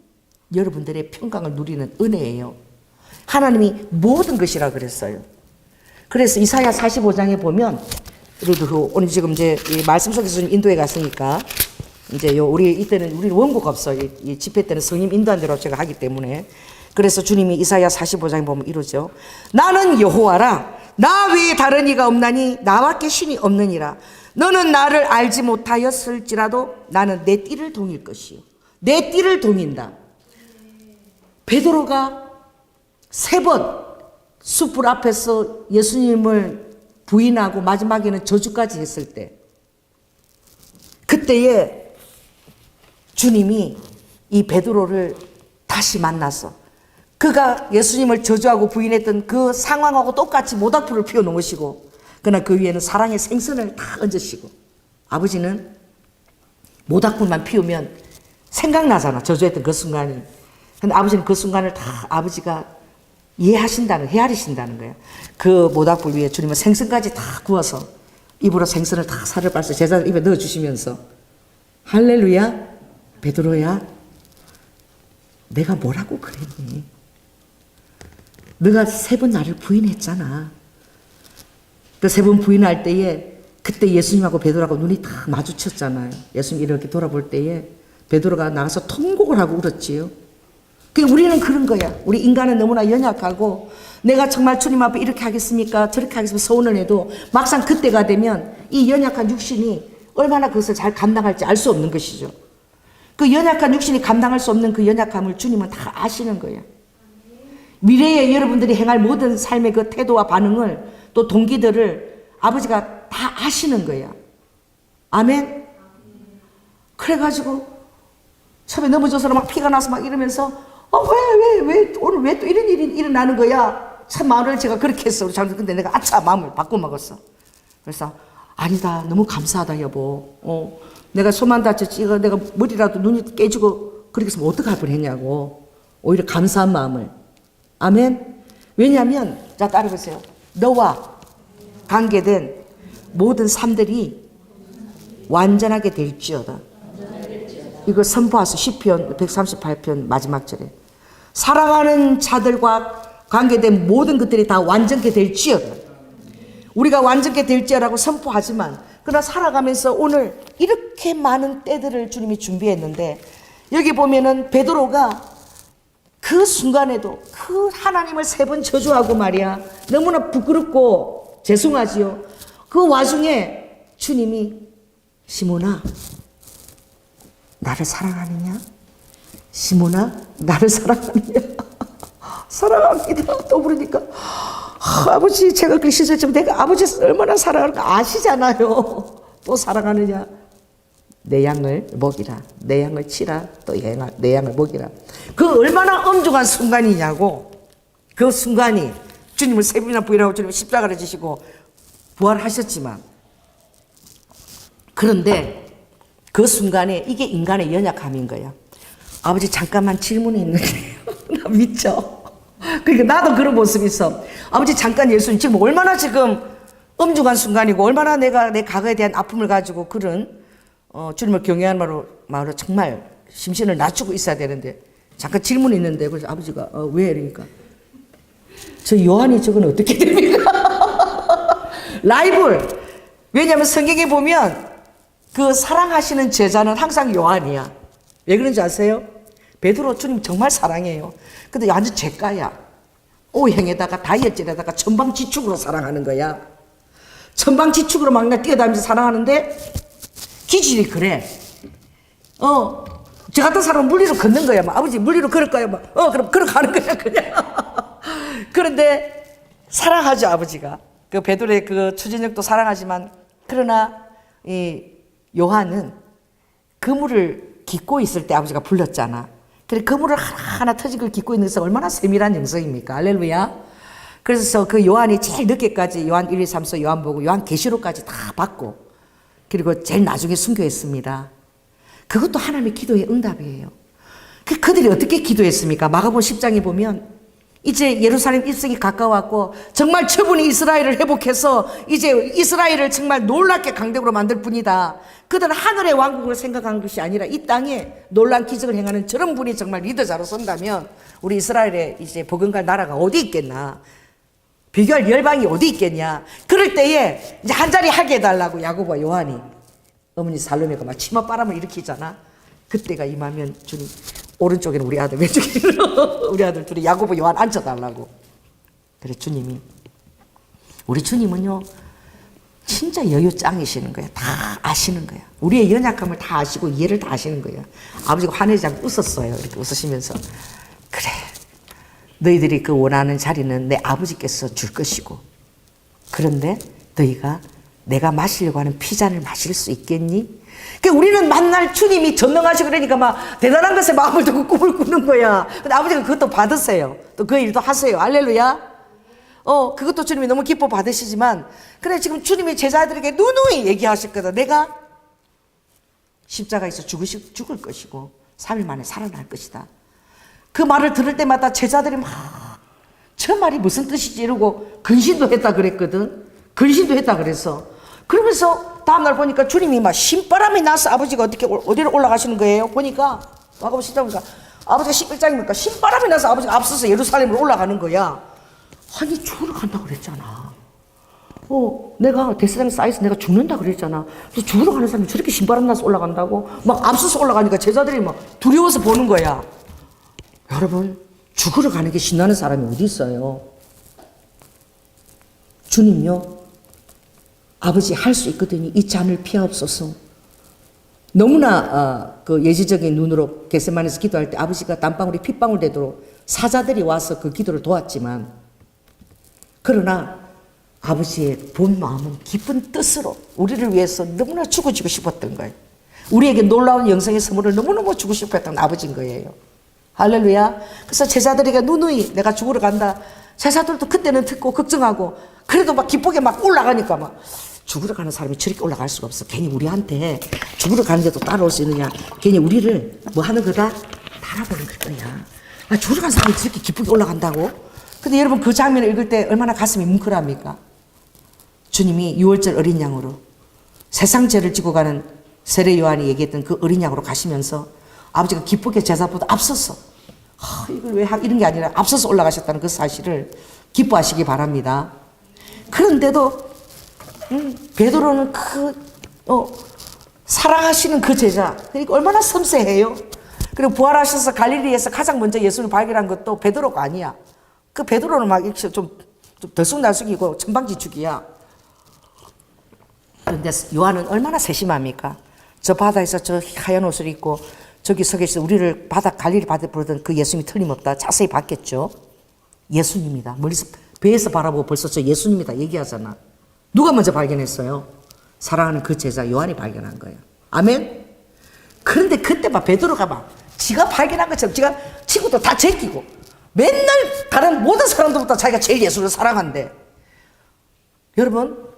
여러분들의 평강을 누리는 은혜예요. 하나님이 모든 것이라 그랬어요. 그래서 이사야 45장에 보면, 예를 들어 오늘 지금 이제 이 말씀 속에서 좀 인도에 갔으니까 이제 우리 이때는 우리 원고가 없어. 이 집회 때는 성님 인도한 대로 제가 하기 때문에. 그래서 주님이 이사야 45장에 보면 이러죠. 나는 여호와라. 나 외에 다른 이가 없나니 나밖에 신이 없느니라. 너는 나를 알지 못하였을지라도 나는 내 띠를 동일 것이요. 내 띠를 동인다. 베드로가 3번 숯불 앞에서 예수님을 부인하고 마지막에는 저주까지 했을 때, 그때에 주님이 이 베드로를 다시 만나서 그가 예수님을 저주하고 부인했던 그 상황하고 똑같이 모닥불을 피워놓으시고, 그러나 그 위에는 사랑의 생선을 다 얹으시고, 아버지는 모닥불만 피우면 생각나잖아, 저주했던 그 순간이. 근데 아버지는 그 순간을 다 아버지가 헤아리신다는 거예요. 그 모닥불 위에 주님은 생선까지 다 구워서 입으로 생선을 다 살을 빨서 제자들 입에 넣어주시면서 할렐루야 베드로야 내가 뭐라고 그랬니? 너가 3번 나를 부인했잖아. 그 3번 부인할 때에 그때 예수님하고 베드로하고 눈이 다 마주쳤잖아요. 예수님 이렇게 돌아볼 때에 베드로가 나가서 통곡을 하고 울었지요. 우리는 그런 거야. 우리 인간은 너무나 연약하고 내가 정말 주님 앞에 이렇게 하겠습니까? 저렇게 하겠습니까? 소원을 해도 막상 그때가 되면 이 연약한 육신이 얼마나 그것을 잘 감당할지 알 수 없는 것이죠. 그 연약한 육신이 감당할 수 없는 그 연약함을 주님은 다 아시는 거예요. 미래에 여러분들이 행할 모든 삶의 그 태도와 반응을 또 동기들을 아버지가 다 아시는 거예요. 아멘? 그래가지고 처음에 넘어져서 막 피가 나서 막 이러면서 왜 오늘 왜 또 이런 일이 일어나는 거야? 참 마음을 제가 그렇게 했어. 우리 장로님. 근데 내가 아차 마음을 바꿔 먹었어. 그래서 아니다 너무 감사하다 여보. 내가 손만 다쳤지 내가 머리라도 눈이 깨지고 그렇게 했으면 어떡할 뻔했냐고. 오히려 감사한 마음을. 아멘. 왜냐하면 자 따라보세요. 너와 관계된 모든 삶들이 완전하게 될지어다. 이거 선포하소. 시편 138편 마지막 절에 사랑하는 자들과 관계된 모든 것들이 다 완전케 될지어다. 우리가 완전케 될지어라고 선포하지만 그러나 살아가면서 오늘 이렇게 많은 때들을 주님이 준비했는데 여기 보면은 베드로가 그 순간에도 그 하나님을 3번 저주하고 말이야 너무나 부끄럽고 죄송하지요. 그 와중에 주님이 시몬아 나를 사랑하느냐? 시몬아 나를 사랑하느냐? 사랑합니다. 또 부르니까 아버지 제가 그렇게 시절쯤 내가 아버지 얼마나 사랑하는가 아시잖아요. 또 사랑하느냐? 내 양을 먹이라. 내 양을 치라. 또 내 양을 먹이라. 그 얼마나 엄중한 순간이냐고. 그 순간이 주님을 3번이나 부인하고 주님을 십자가를 지시고 부활하셨지만 그런데 그 순간에 이게 인간의 연약함인 거야. 아버지 잠깐만 질문이 있는데요. 나 미쳐. 그러니까 나도 그런 모습이 있어. 아버지 잠깐 예수님 지금 얼마나 지금 엄중한 순간이고 얼마나 내가 내 과거에 대한 아픔을 가지고 그런 주님을 경외하는 말로 정말 심신을 낮추고 있어야 되는데 잠깐 질문이 있는데 그래서 아버지가 왜 이러니까 저 요한이 저건 어떻게 됩니까? 라이벌. 왜냐하면 성경에 보면 그 사랑하시는 제자는 항상 요한이야. 왜 그런지 아세요? 베드로 주님 정말 사랑해요. 근데 완전 죄가야. 오행에다가 다이어트에다가 천방지축으로 사랑하는 거야. 천방지축으로 막 뛰어다니면서 사랑하는데 기질이 그래. 저 같은 사람은 물리로 걷는 거야. 막 아버지 물리로 걸을까요? 막 그럼 걸어가는 거야 그냥. 그런데 사랑하죠 아버지가. 그 베드로의 그 추진력도 사랑하지만 그러나 이 요한은 그물을 깃고 있을 때 아버지가 불렀잖아. 그래 그물을 하나하나 터진 걸 깃고 있는 것은 얼마나 세밀한 영성입니까? 할렐루야. 그래서 그 요한이 제일 늦게까지 요한 1, 2, 3, 4 요한복음 요한 계시록까지 다 받고 그리고 제일 나중에 순교했습니다. 그것도 하나님의 기도의 응답이에요. 그들이 어떻게 기도했습니까? 마가복음 10장에 보면 이제 예루살렘 입성이 가까웠고 정말 저분이 이스라엘을 회복해서 이제 이스라엘을 정말 놀랍게 강대국으로 만들 뿐이다. 그들은 하늘의 왕국을 생각한 것이 아니라 이 땅에 놀란 기적을 행하는 저런 분이 정말 리더자로 선다면 우리 이스라엘의 이제 복음갈 나라가 어디 있겠나. 비교할 열방이 어디 있겠냐. 그럴 때에 이제 한 자리 하게 해달라고 야고보와 요한이 어머니 살로메가 막 치맛바람을 일으키잖아. 그때가 임하면 주님 오른쪽에는 우리 아들 왼쪽에는 우리 아들 둘이 야고보 요한 앉혀달라고. 그래 주님이 우리 주님은요 진짜 여유 짱이시는 거야. 다 아시는 거야. 우리의 연약함을 다 아시고 이해를 다 하시는 거야. 아버지가 화내지 않고 웃었어요. 이렇게 웃으시면서 그래 너희들이 그 원하는 자리는 내 아버지께서 줄 것이고 그런데 너희가 내가 마시려고 하는 피잔을 마실 수 있겠니? 그러니까 우리는 만날 주님이 전능하시고 그러니까 막 대단한 것에 마음을 두고 꿈을 꾸는 거야. 근데 아버지가 그것도 받으세요. 또 그 일도 하세요. 할렐루야. 그것도 주님이 너무 기뻐 받으시지만 그래 지금 주님이 제자들에게 누누이 얘기하셨거든. 내가 십자가에서 죽을 것이고 3일 만에 살아날 것이다. 그 말을 들을 때마다 제자들이 막 저 말이 무슨 뜻이지 이러고 근신도 했다 그랬거든. 근신도 했다 그랬어. 그러면서 다음날 보니까 주님이 막 신바람이 나서 아버지가 어디로 올라가시는 거예요? 보니까 마가복음 10장 보니까 아버지가 11장이니까 신바람이 나서 아버지가 앞서서 예루살렘으로 올라가는 거야. 아니 죽으러 간다고 그랬잖아. 내가 데스당에 쌓여서 내가 죽는다 그랬잖아. 그래서 죽으러 가는 사람이 저렇게 신바람 나서 올라간다고? 막 앞서서 올라가니까 제자들이 막 두려워서 보는 거야. 여러분, 죽으러 가는 게 신나는 사람이 어디 있어요? 주님요, 아버지 할 수 있거든요. 이 잔을 피하옵소서. 너무나 그 예지적인 눈으로 겟세마네에서 기도할 때 아버지가 땀방울이 핏방울 되도록 사자들이 와서 그 기도를 도왔지만, 그러나 아버지의 본 마음은 깊은 뜻으로 우리를 위해서 너무나 죽어주고 싶었던 거예요. 우리에게 놀라운 영생의 선물을 너무너무 주고 싶었던 아버지인 거예요. 할렐루야. 그래서 제자들에게 누누이 내가 죽으러 간다. 제자들도 그때는 듣고 걱정하고, 그래도 막 기쁘게 막 올라가니까 막 죽으러 가는 사람이 저렇게 올라갈 수가 없어. 괜히 우리한테 죽으러 가는데도 따라올 수 있느냐. 괜히 우리를 뭐 하는 거다? 달아보는 거야. 죽으러 가는 사람이 저렇게 기쁘게 올라간다고? 근데 여러분 그 장면을 읽을 때 얼마나 가슴이 뭉클합니까? 주님이 6월절 어린 양으로 세상 죄를 지고 가는 세례 요한이 얘기했던 그 어린 양으로 가시면서 아버지가 기쁘게 제자보다 앞서서 이걸 왜 이런 게 아니라 앞서서 올라가셨다는 그 사실을 기뻐하시기 바랍니다. 그런데도 베드로는 사랑하시는 그 제자, 그러니까 얼마나 섬세해요. 그리고 부활하셔서 갈릴리에서 가장 먼저 예수를 발견한 것도 베드로가 아니야. 그 베드로는 막 좀 들쑥날쑥이고 천방지축이야. 그런데 요한은 얼마나 세심합니까? 저 바다에서 저 하얀 옷을 입고 저기 서 계시서 우리를 갈릴리 바다에 부르던 그 예수님이 틀림없다. 자세히 봤겠죠. 예수님이다. 멀리서 배에서 바라보고 벌써 저 예수님이다 얘기하잖아. 누가 먼저 발견했어요? 사랑하는 그 제자 요한이 발견한 거예요. 아멘? 그런데 그때 막 베드로가 막 지가 발견한 것처럼 지가 친구도 다 제끼고 맨날 다른 모든 사람들보다 자기가 제일 예수를 사랑한대. 여러분,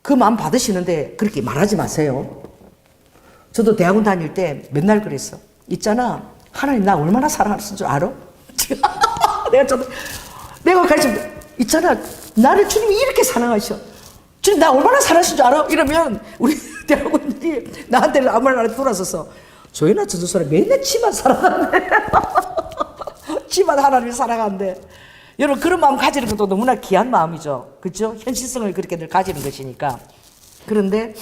그 마음 받으시는데 그렇게 말하지 마세요. 저도 대학원 다닐 때 맨날 그랬어. 있잖아, 하나님 나 얼마나 사랑하는 줄 알아? 내가 가르쳐, 있잖아, 나를 주님이 이렇게 사랑하셔. 주님 나 얼마나 사랑하신 줄 알아? 이러면 우리 대학원들이 나한테 아무 말 안 하고 돌아서서 조연아 전도사는 맨날 지만 사랑한대. 지만 하나님을 사랑한대. 여러분 그런 마음 가지는 것도 너무나 귀한 마음이죠. 그렇죠? 현실성을 그렇게 늘 가지는 것이니까. 그런데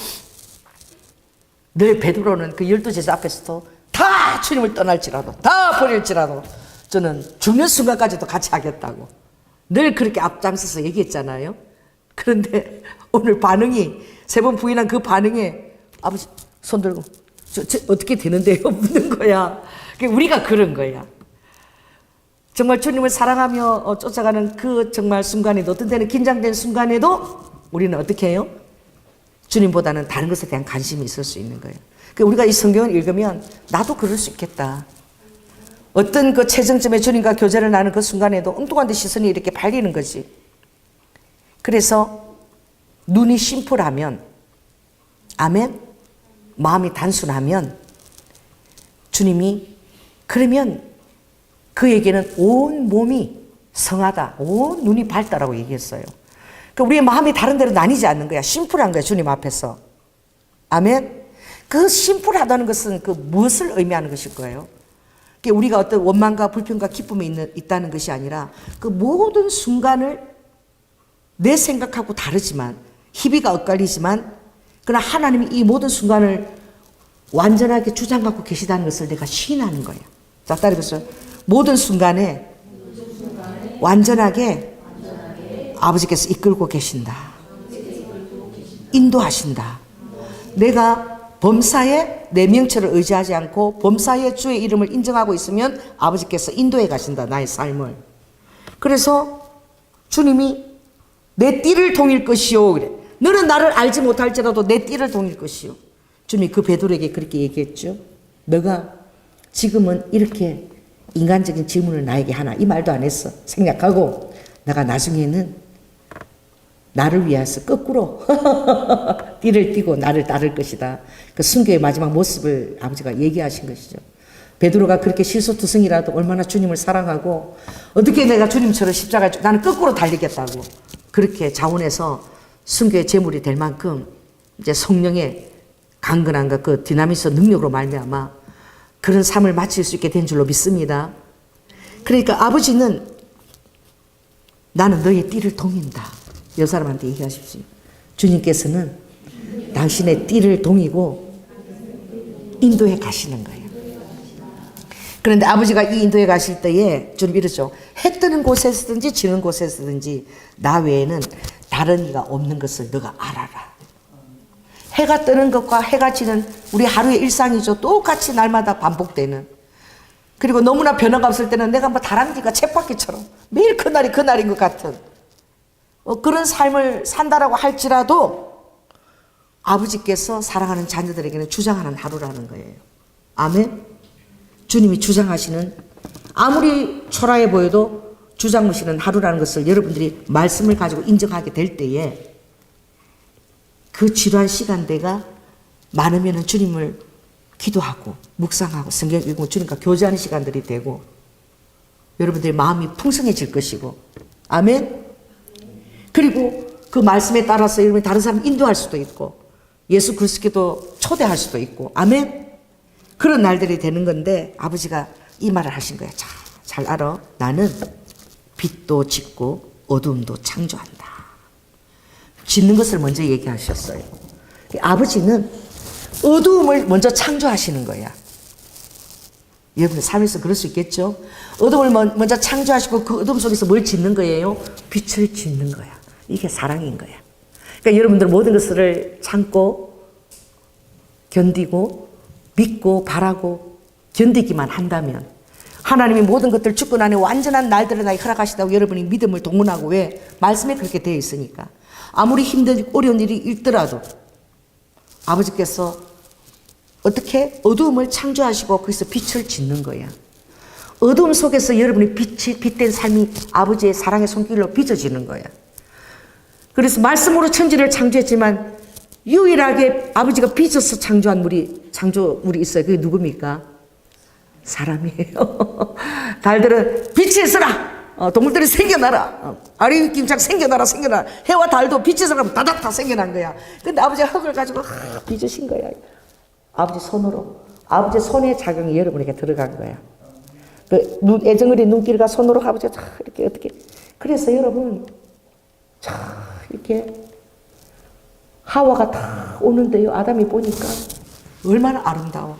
늘 베드로는 그 12제자 앞에서도 다 주님을 떠날지라도 다 버릴지라도 저는 죽는 순간까지도 같이 하겠다고 늘 그렇게 앞장서서 얘기했잖아요. 그런데 오늘 반응이, 세 번 부인한 그 반응에 아버지 손 들고 저 어떻게 되는데요? 묻는 거야. 우리가 그런 거야. 정말 주님을 사랑하며 쫓아가는 그 정말 순간에도, 어떤 때는 긴장된 순간에도 우리는 어떻게 해요? 주님보다는 다른 것에 대한 관심이 있을 수 있는 거예요. 그러니까 우리가 이 성경을 읽으면 나도 그럴 수 있겠다. 어떤 그 최정점에 주님과 교제를 나누는 그 순간에도 엉뚱한 데 시선이 이렇게 발리는 거지. 그래서 눈이 심플하면, 아멘? 마음이 단순하면 주님이, 그러면 그에게는 온 몸이 성하다, 온 눈이 밝다라고 얘기했어요. 그러니까 우리의 마음이 다른 데로 나뉘지 않는 거야. 심플한 거야, 주님 앞에서. 아멘? 그 심플하다는 것은 그 무엇을 의미하는 것일 거예요? 그러니까 우리가 어떤 원망과 불평과 기쁨이 있다는 것이 아니라 그 모든 순간을 내 생각하고 다르지만, 희비가 엇갈리지만, 그러나 하나님이 이 모든 순간을 완전하게 주장하고 계시다는 것을 내가 시인하는 거예요. 자, 따라해보세요. 모든 순간에 완전하게 아버지께서 이끌고 계신다. 인도하신다. 내가 범사에 내 명체를 의지하지 않고 범사에 주의 이름을 인정하고 있으면 아버지께서 인도해 가신다, 나의 삶을. 그래서 주님이 내 띠를 동일 것이요, 그래. 너는 나를 알지 못할지라도 내 띠를 동일 것이요. 주님이 그 베드로에게 그렇게 얘기했죠. 너가 지금은 이렇게 인간적인 질문을 나에게 하나, 이 말도 안 했어. 생략하고 내가 나중에는 나를 위해서 거꾸로 띠를 띠고 나를 따를 것이다. 그 순교의 마지막 모습을 아버지가 얘기하신 것이죠. 베드로가 그렇게 실소투성이라도 얼마나 주님을 사랑하고 어떻게 내가 주님처럼 십자가에 나는 거꾸로 달리겠다고 그렇게 자원해서 순교의 제물이 될 만큼 이제 성령의 강건함과 그 디나미스 능력으로 말미암아 그런 삶을 마칠 수 있게 된 줄로 믿습니다. 그러니까 아버지는 나는 너의 띠를 동인다. 여 사람한테 얘기하십시오. 주님께서는 당신의 띠를 동이고 인도에 가시는 거예요. 그런데 아버지가 이 인도에 가실 때에 주님 이러죠. 해 뜨는 곳에서든지 지는 곳에서든지 나 외에는 다른 이가 없는 것을 너가 알아라. 해가 뜨는 것과 해가 지는 우리 하루의 일상이죠. 똑같이 날마다 반복되는. 그리고 너무나 변화가 없을 때는 내가 뭐 다람쥐가 쳇바퀴처럼 매일 그날이 그날인 것 같은 그런 삶을 산다라고 할지라도 아버지께서 사랑하는 자녀들에게는 주장하는 하루라는 거예요. 아멘. 주님이 주장하시는, 아무리 초라해 보여도 주장하시는 하루라는 것을 여러분들이 말씀을 가지고 인정하게 될 때에 그 지루한 시간대가 많으면 주님을 기도하고 묵상하고 성경 읽고 주님과 교제하는 시간들이 되고 여러분들의 마음이 풍성해질 것이고, 아멘. 그리고 그 말씀에 따라서 여러분이 다른 사람 인도할 수도 있고 예수 그리스도께도 초대할 수도 있고, 아멘. 그런 날들이 되는 건데 아버지가 이 말을 하신 거예요. 자, 잘 알아. 나는 빛도 짓고 어둠도 창조한다. 짓는 것을 먼저 얘기하셨어요. 아버지는 어두움을 먼저 창조하시는 거야. 여러분의 삶에서 그럴 수 있겠죠? 어둠을 먼저 창조하시고 그 어둠 속에서 뭘 짓는 거예요? 빛을 짓는 거야. 이게 사랑인 거야. 그러니까 여러분들 모든 것을 참고 견디고 믿고 바라고 견디기만 한다면 하나님이 모든 것들 주권 안에 완전한 날들을 나에게 허락하시다고 여러분이 믿음을 동원하고, 왜? 말씀에 그렇게 되어 있으니까. 아무리 힘들고 어려운 일이 있더라도 아버지께서 어떻게 어두움을 창조하시고 거기서 빛을 짓는 거야. 어두움 속에서 여러분의 빛된 삶이 아버지의 사랑의 손길로 빚어지는 거야. 그래서 말씀으로 천지를 창조했지만 유일하게 아버지가 빚어서 창조한 창조물이 있어요. 그게 누굽니까? 사람이에요. 달들은 빛이 있어라. 동물들이 생겨나라. 아리김장 생겨나라. 해와 달도 빛에서 가면 다닥 다 생겨난 거야. 근데 아버지가 흙을 가지고 빚으신 거야. 아버지 손으로. 아버지 손의 작용이 여러분에게 들어간 거야. 그 애정어린 눈길과 손으로 아버지가 이렇게 어떻게. 그래서 여러분 이렇게 하와가 다 오는데요. 아담이 보니까 얼마나 아름다워.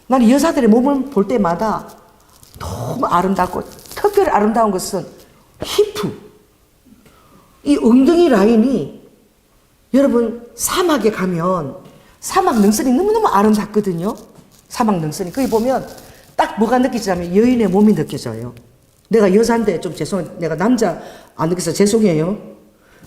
나는 여자들의 몸을 볼 때마다 너무 아름답고, 특별히 아름다운 것은 히프. 이 엉덩이 라인이, 여러분 사막에 가면 사막 능선이 너무너무 아름답거든요. 사막 능선이. 거기 보면 딱 뭐가 느껴지냐면 여인의 몸이 느껴져요. 내가 여자인데 좀 죄송해요. 내가 남자 안 느껴서 죄송해요.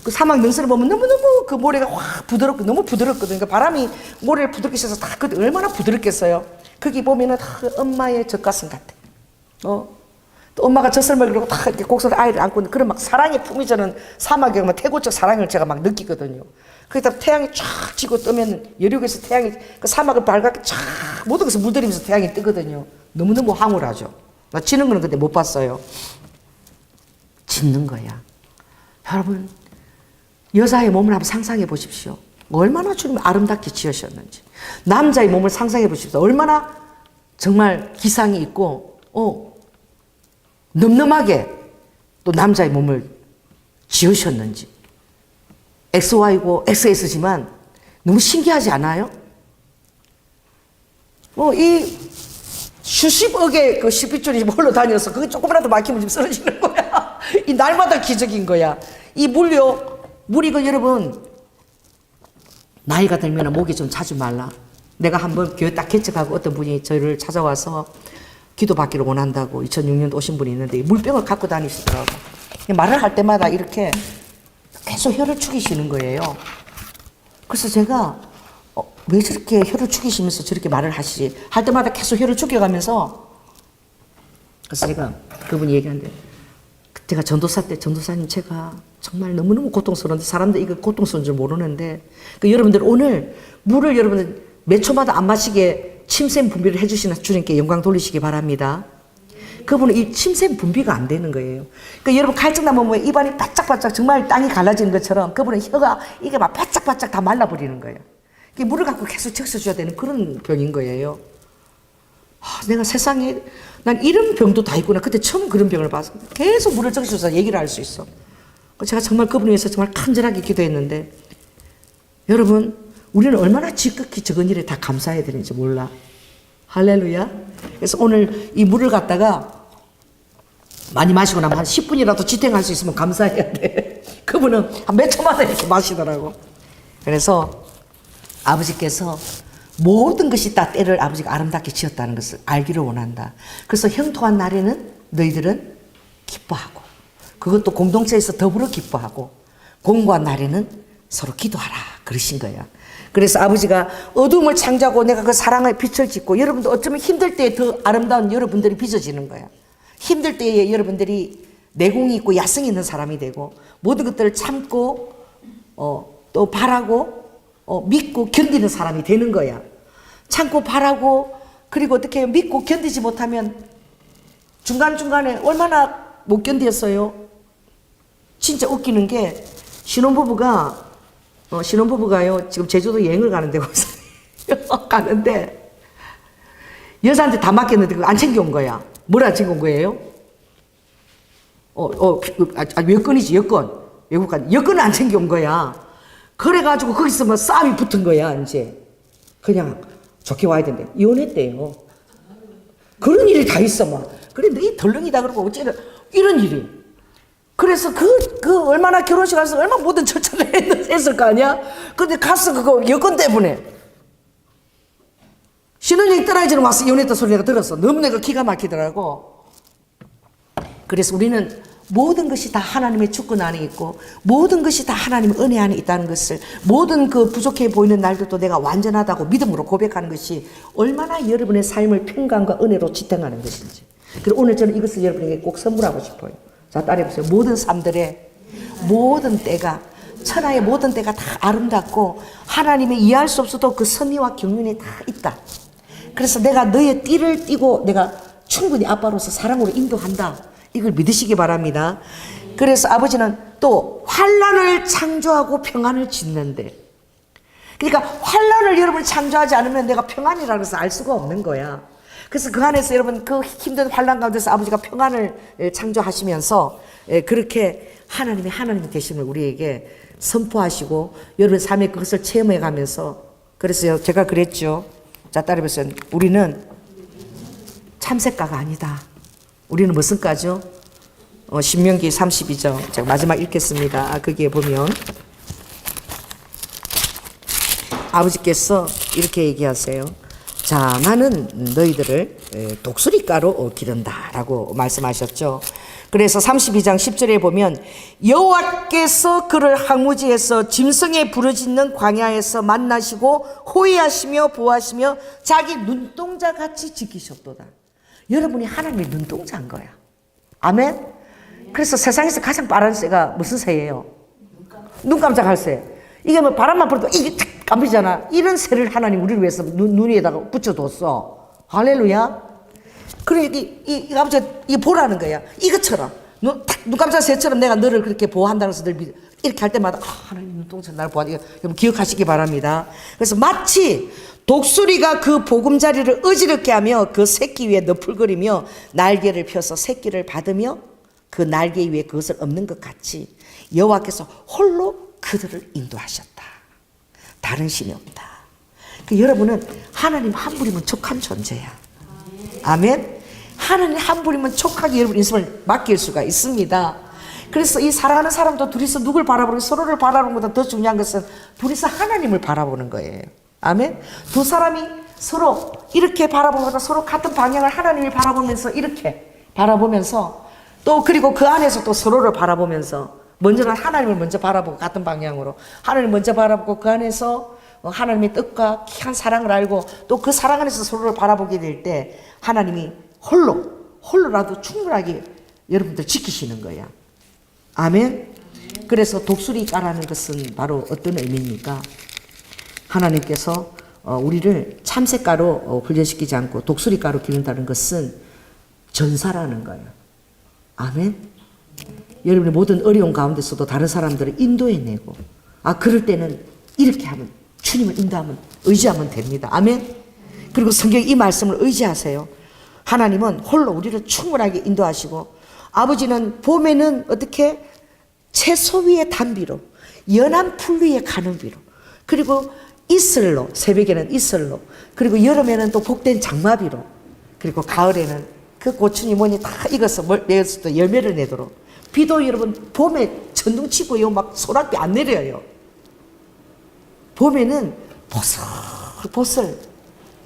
그 사막 능선을 보면 너무너무 그 모래가 확 부드럽고 너무 부드럽거든요. 그러니까 바람이 모래를 부드럽게 셔서 다 얼마나 부드럽겠어요. 거기 보면은 다 엄마의 젖가슴 같아. 또 엄마가 젖을 먹이려고 다 이렇게 곡선에 아이를 안고 있는 그런 막 사랑의 품이 저는 사막에 가면 태고적 사랑을 제가 막 느끼거든요. 거기다 태양이 쫙 지고 뜨면 여륙에서 태양이 그 사막을 밝게 쫙 모든 것을 물들이면서 태양이 뜨거든요. 너무너무 황홀하죠. 나 지는 거는 근데 못 봤어요. 짓는 거야. 여러분, 여자의 몸을 한번 상상해 보십시오. 얼마나 주님이 아름답게 지으셨는지. 남자의 몸을 상상해 보십시오. 얼마나 정말 기상이 있고 늠름하게 또 남자의 몸을 지으셨는지. XY고 XS지만 너무 신기하지 않아요? 이 수십억의 그 십빗줄이 홀로 다녀서 그게 조금이라도 막히면 좀 쓰러지는 거야. 이 날마다 기적인 거야. 이 물이 그 여러분 나이가 들면 목이 좀 자주 말라. 내가 한번 교회 딱 개척하고 어떤 분이 저를 찾아와서 기도받기를 원한다고 2006년도 오신 분이 있는데 물병을 갖고 다니시더라고. 말을 할 때마다 이렇게 계속 혀를 죽이시는 거예요. 그래서 제가 왜 저렇게 혀를 죽이시면서 저렇게 말을 하시지? 할 때마다 계속 혀를 죽여가면서, 그래서 제가 그분이 얘기하는데, 제가 전도사 때 전도사님 제가 정말 너무너무 고통스러운데 사람들 이거 고통스러운 줄 모르는데 여러분들 오늘 물을 여러분들 몇 초마다 안 마시게 침샘 분비를 해주시는 주님께 영광 돌리시기 바랍니다. 그분은 이 침샘 분비가 안 되는 거예요. 그러니까 여러분 갈증나면 뭐 입안이 바짝바짝 정말 땅이 갈라지는 것처럼 그분은 혀가 이게 막 바짝바짝 다 말라버리는 거예요. 물을 갖고 계속 적셔줘야 되는 그런 병인 거예요. 내가 세상에 난 이런 병도 다 있구나. 그때 처음 그런 병을 봐서 계속 물을 적셔서 얘기를 할 수 있어. 제가 정말 그분을 위해서 정말 간절하게 기도했는데 여러분 우리는 얼마나 지극히 적은 일에 다 감사해야 되는지 몰라. 할렐루야. 그래서 오늘 이 물을 갖다가 많이 마시고 나면 한 10분이라도 지탱할 수 있으면 감사해야 돼. 그분은 한 몇 초마다 이렇게 마시더라고. 그래서 아버지께서 모든 것이 다 때를 아버지가 아름답게 지었다는 것을 알기를 원한다. 그래서 형통한 날에는 너희들은 기뻐하고 그것도 공동체에서 더불어 기뻐하고 공고한 날에는 서로 기도하라 그러신 거야. 그래서 아버지가 어둠을 창조하고 내가 그 사랑의 빛을 짓고 여러분도 어쩌면 힘들 때에 더 아름다운 여러분들이 빚어지는 거야. 힘들 때에 여러분들이 내공이 있고 야성이 있는 사람이 되고 모든 것들을 참고 또 바라고 믿고 견디는 사람이 되는 거야. 참고 바라고 그리고 어떻게 믿고 견디지 못하면 중간중간에 얼마나 못 견디었어요. 진짜 웃기는 게 신혼부부가요 지금 제주도 여행을 가는데 가는데 여자한테 다 맡겼는데 그거 안 챙겨온 거야. 뭘 안 챙겨온 거예요? 여권이지 여권. 외국 간 여권을 안 챙겨온 거야. 그래가지고 거기서 막 싸움이 붙은 거야. 이제 그냥 좋게 와야 된대. 이혼했대요. 그런 일이 다 있어 막. 그래 너 이 덜렁이다 그러고 어찌래 이런 일이. 그래서 그 얼마나 결혼식 가서 얼마나 모든 절차를 했을 거 아니야? 근데 가서 그거 여권 때문에 신혼여행 떠나기전에 와서 이혼했다 소리 내가 들었어. 너무 내가 기가 막히더라고. 그래서 우리는 모든 것이 다 하나님의 주권 안에 있고 모든 것이 다 하나님의 은혜 안에 있다는 것을 모든 그 부족해 보이는 날들도 내가 완전하다고 믿음으로 고백하는 것이 얼마나 여러분의 삶을 평강과 은혜로 지탱하는 것인지. 그리고 오늘 저는 이것을 여러분에게 꼭 선물하고 싶어요. 자, 따라해보세요. 모든 삶들의 모든 때가 천하의 모든 때가 다 아름답고 하나님의 이해할 수 없어도 그 선의와 경륜이 다 있다. 그래서 내가 너의 띠를 띠고 내가 충분히 아빠로서 사랑으로 인도한다. 이걸 믿으시기 바랍니다. 그래서 아버지는 또 환난을 창조하고 평안을 짓는데 그러니까 환난을 여러분이 창조하지 않으면 내가 평안이라고 해서 알 수가 없는 거야. 그래서 그 안에서 여러분 그 힘든 환난 가운데서 아버지가 평안을 창조하시면서 그렇게 하나님이 되심을 우리에게 선포하시고 여러분 삶에 그것을 체험해 가면서 그래서 제가 그랬죠. 자, 따라해보세요. 우리는 참새가가 아니다. 우리는 무슨 가죠? 신명기 32장 제가 마지막 읽겠습니다. 거기에 보면 아버지께서 이렇게 얘기하세요. 자, 나는 너희들을 독수리가로 기른다 라고 말씀하셨죠. 그래서 32장 10절에 보면 여호와께서 그를 항무지에서 짐승에 부르짖는 광야에서 만나시고 호위하시며 보호하시며 자기 눈동자 같이 지키셨도다. 여러분이 하나님의 눈동자인 거야. 아멘. 그래서 세상에서 가장 빠른 새가 무슨 새예요? 눈 깜짝할 새. 이게 뭐 바람만 불어도 이게 탁 감히잖아. 이런 새를 하나님 우리를 위해서 눈 위에다가 붙여뒀어. 할렐루야. 그래 이 아버지 이 보라는 거야. 이것처럼 눈 깜짝 새처럼 내가 너를 그렇게 보호한다는 것을 늘 이렇게 할 때마다 하나님 눈동자 나를 보호하니 여러분 기억하시기 바랍니다. 그래서 마치 독수리가 그 보금자리를 어지럽게 하며 그 새끼 위에 너풀거리며 날개를 펴서 새끼를 받으며 그 날개 위에 그것을 엎는 것 같이 여호와께서 홀로 그들을 인도하셨다. 다른 신이 없다. 여러분은 하나님 한 분이면 족한 존재야. 아멘. 하나님 한 분이면 족하게 여러분 인생을 맡길 수가 있습니다. 그래서 이 사랑하는 사람도 둘이서 누굴 바라보는 서로를 바라보는 것보다 더 중요한 것은 둘이서 하나님을 바라보는 거예요. 아멘. 두 사람이 서로 이렇게 바라보면서 서로 같은 방향을 하나님을 바라보면서 이렇게 바라보면서 또 그리고 그 안에서 또 서로를 바라보면서 먼저는 하나님을 먼저 바라보고 같은 방향으로 하나님을 먼저 바라보고 그 안에서 하나님의 뜻과 귀한 사랑을 알고 또 그 사랑 안에서 서로를 바라보게 될 때 하나님이 홀로라도 충분하게 여러분들 지키시는 거야. 아멘. 그래서 독수리가라는 것은 바로 어떤 의미입니까? 하나님께서 우리를 참새가로 훈련시키지 않고 독수리가로 기른다는 것은 전사라는 거예요. 아멘. 여러분의 모든 어려운 가운데서도 다른 사람들을 인도해내고, 그럴 때는 이렇게 하면, 주님을 인도하면, 의지하면 됩니다. 아멘. 그리고 성경 이 말씀을 의지하세요. 하나님은 홀로 우리를 충분하게 인도하시고, 아버지는 봄에는 어떻게 채소 위에 단비로, 연한 풀 위에 가는 비로, 그리고 이슬로, 새벽에는 이슬로, 그리고 여름에는 또 복된 장마비로, 그리고 가을에는 그 고추니 뭐니 다 익어서 내어서 또 열매를 내도록. 비도 여러분 봄에 천둥치고요 막 소낙비 안 내려요. 봄에는 보슬보슬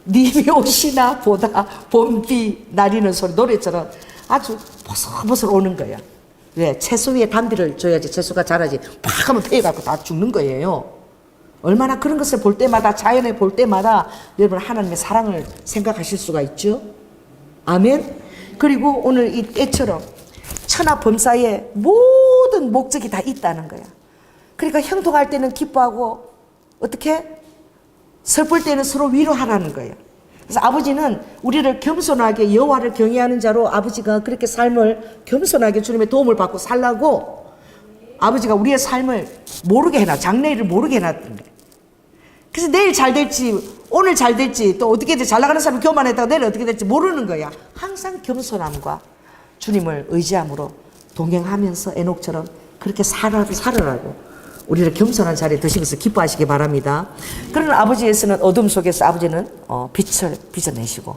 님이 오시나 보다 봄비 나리는 소리, 노래처럼 아주 보슬보슬 오는 거야. 왜? 채소 위에 단비를 줘야지 채소가 자라지. 팍 하면 패여갖고 다 죽는 거예요. 얼마나 그런 것을 볼 때마다, 자연에 볼 때마다 여러분 하나님의 사랑을 생각하실 수가 있죠. 아멘. 그리고 오늘 이 때처럼 천하 범사에 모든 목적이 다 있다는 거야. 그러니까 형통할 때는 기뻐하고, 어떻게? 슬플 때는 서로 위로하라는 거예요. 그래서 아버지는 우리를 겸손하게 여호와를 경외하는 자로, 아버지가 그렇게 삶을 겸손하게 주님의 도움을 받고 살라고 아버지가 우리의 삶을 모르게 해놔, 장래일을 모르게 해놨던 거예요. 그래서 내일 잘 될지, 오늘 잘 될지, 또 어떻게 될지, 잘 나가는 사람이 교만했다가 내일 어떻게 될지 모르는 거야. 항상 겸손함과 주님을 의지함으로 동행하면서 에녹처럼 그렇게 살아라고 우리를 겸손한 자리에 드시면서 기뻐하시기 바랍니다. 그런 아버지에서는 어둠 속에서 아버지는 빛을 빚어내시고,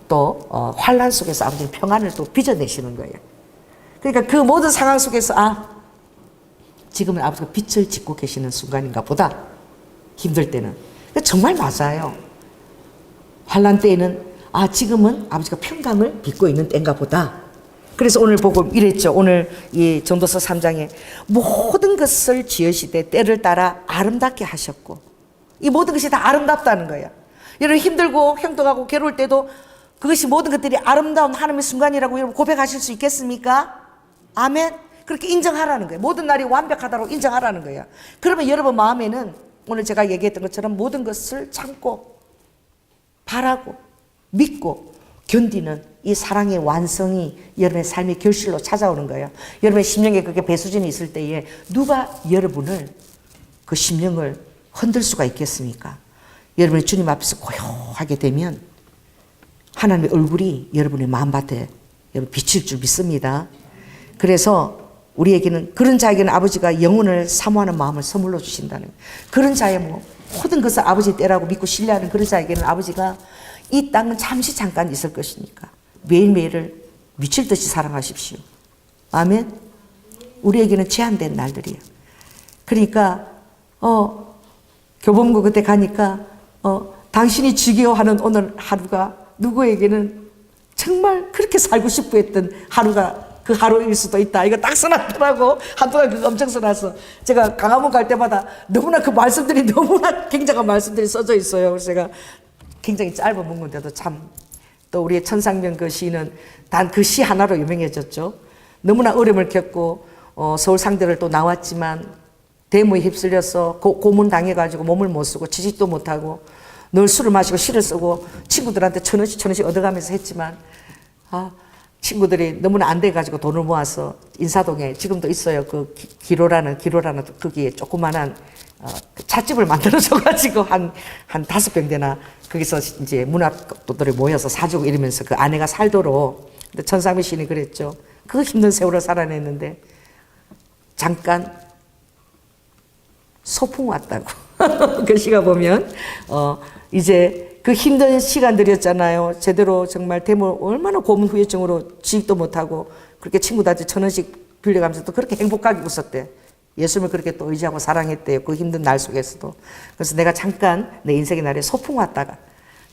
또 환난 속에서 아버지는 평안을 또 빚어내시는 거예요. 그러니까 그 모든 상황 속에서 지금은 아버지가 빛을 짓고 계시는 순간인가 보다. 힘들 때는. 정말 맞아요. 환난 때에는 지금은 아버지가 평강을 빚고 있는 때인가 보다. 그래서 오늘 보고 이랬죠. 오늘 이 전도서 3장에 모든 것을 지으시되 때를 따라 아름답게 하셨고, 이 모든 것이 다 아름답다는 거예요. 여러분 힘들고 형통하고 괴로울 때도 그것이 모든 것들이 아름다운 하나님의 순간이라고 여러분 고백하실 수 있겠습니까? 아멘. 그렇게 인정하라는 거예요. 모든 날이 완벽하다고 인정하라는 거예요. 그러면 여러분 마음에는 오늘 제가 얘기했던 것처럼 모든 것을 참고 바라고 믿고 견디는 이 사랑의 완성이 여러분의 삶의 결실로 찾아오는 거예요. 여러분의 심령에 그렇게 배수진이 있을 때에 누가 여러분을, 그 심령을 흔들 수가 있겠습니까? 여러분이 주님 앞에서 고요하게 되면 하나님의 얼굴이 여러분의 마음밭에 여러분 비칠 줄 믿습니다. 그래서 우리에게는, 그런 자에게는 아버지가 영혼을 사모하는 마음을 선물로 주신다는 거예요. 그런 자의 모든 것을 아버지 때라고 믿고 신뢰하는 그런 자에게는 아버지가 이 땅은 잠시 잠깐 있을 것이니까 매일매일을 미칠 듯이 사랑하십시오. 아멘. 우리에게는 제한된 날들이에요. 그러니까 교보문고 그때 가니까 당신이 즐겨하는 오늘 하루가 누구에게는 정말 그렇게 살고 싶어 했던 하루가 그 하루일 수도 있다. 이거 딱 써놨더라고. 한동안 그거 엄청 써놨어. 제가 강화문 갈 때마다 너무나 그 말씀들이 너무나 굉장한 말씀들이 써져 있어요. 그래서 제가 굉장히 짧은 문구인데도 참, 또 우리의 천상명 그 시인은 단 그 시 하나로 유명해졌죠. 너무나 어려움을 겪고 서울 상대를 또 나왔지만 대무에 휩쓸려서 고문당해가지고 몸을 못 쓰고 취직도 못하고 늘 술을 마시고 시를 쓰고 친구들한테 1,000원씩 얻어가면서 했지만 친구들이 너무나 안 돼가지고 돈을 모아서 인사동에 지금도 있어요. 그 기로라는 거기에 조그만한 찻집을 만들어줘가지고 한 5병 되나 거기서 이제 문학도들이 모여서 사주고 이러면서 그 아내가 살도록. 근데 천상미 시인이 그랬죠. 그 힘든 세월을 살아냈는데 잠깐 소풍 왔다고. 그 시가 보면 이제 그 힘든 시간들이었잖아요. 제대로 정말 대모 얼마나 고문 후유증으로 취직도 못하고 그렇게 친구들한테 1,000원씩 빌려가면서 또 그렇게 행복하게 웃었대. 예수님을 그렇게 또 의지하고 사랑했대요. 그 힘든 날 속에서도. 그래서 내가 잠깐 내 인생의 날에 소풍 왔다가,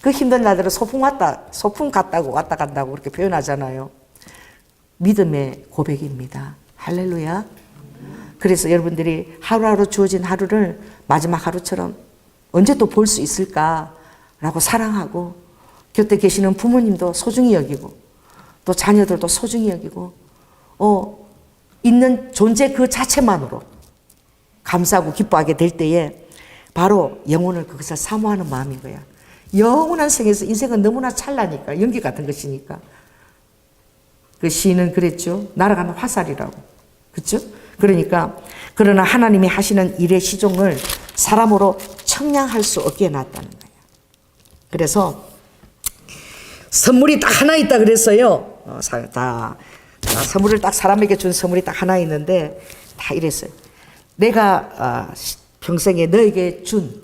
그 힘든 날들은 소풍 갔다고 왔다 간다고 그렇게 표현하잖아요. 믿음의 고백입니다. 할렐루야. 그래서 여러분들이 하루하루 주어진 하루를 마지막 하루처럼 언제 또 볼 수 있을까라고 사랑하고, 곁에 계시는 부모님도 소중히 여기고, 또 자녀들도 소중히 여기고, 있는 존재 그 자체만으로 감사하고 기뻐하게 될 때에 바로 영혼을 그것을 사모하는 마음인 거야. 영원한 생에서 인생은 너무나 찰나니까, 연기 같은 것이니까 그 시인은 그랬죠. 날아가는 화살이라고. 그렇죠? 그러니까 그러나 하나님이 하시는 일의 시종을 사람으로 청량할 수 없게 해놨다는 거예요. 그래서 선물이 딱 하나 있다 그랬어요. 선물을 딱 사람에게 준 선물이 딱 하나 있는데 다 이랬어요. 내가 평생에 너에게 준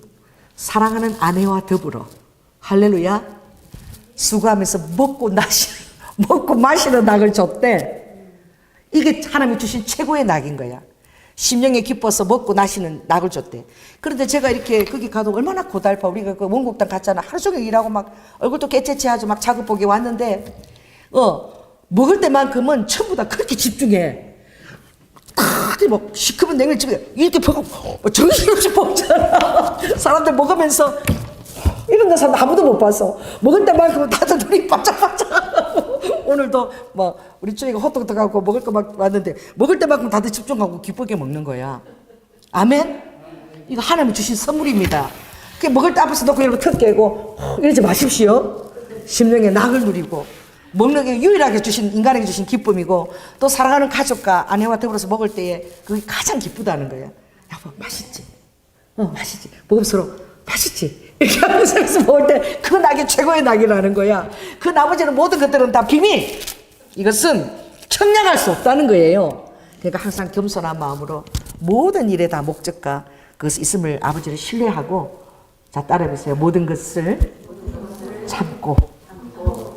사랑하는 아내와 더불어 할렐루야 수고하면서 먹고 마시는 낙을 줬대. 이게 하나님이 주신 최고의 낙인 거야. 심령에 기뻐서 먹고 나시는 낙을 줬대. 그런데 제가 이렇게 거기 가도 얼마나 고달파. 우리가 그 원곡당 갔잖아. 하루 종일 일하고 막 얼굴도 깨째째하죠. 막 작업 보기 왔는데 먹을 때만큼은 전부 다 그렇게 집중해. 막 시커먼 냉면집에 이렇게 보고 정신없이 먹잖아. 사람들 먹으면서 이런 데 사람 아무도 못 봤어. 먹을 때만큼은 다들 눈이 반짝반짝. 오늘도 뭐 우리 주위가 호떡도 갖고 먹을 거 막 왔는데 먹을 때만큼 다들 집중하고 기쁘게 먹는 거야. 아멘? 이거 하나님이 주신 선물입니다. 그 먹을 때 앞에서 놓고 이러고 턱 깨고 이러지 마십시오. 심령의 낙을 누리고 먹는 게 유일하게 주신 인간에게 주신 기쁨이고 또 사랑하는 가족과 아내와 더불어서 먹을 때에 그게 가장 기쁘다는 거야. 여보 맛있지? 맛있지? 먹음스러워 맛있지? 이렇게 하면서 먹을 때 그 낙이 최고의 낙이라는 거야. 그 나머지는 모든 것들은 다 비밀. 이것은 청량할 수 없다는 거예요. 그러니까 항상 겸손한 마음으로 모든 일에 다 목적과 그것이 있음을 아버지를 신뢰하고 자 따라해보세요. 모든 것을 참고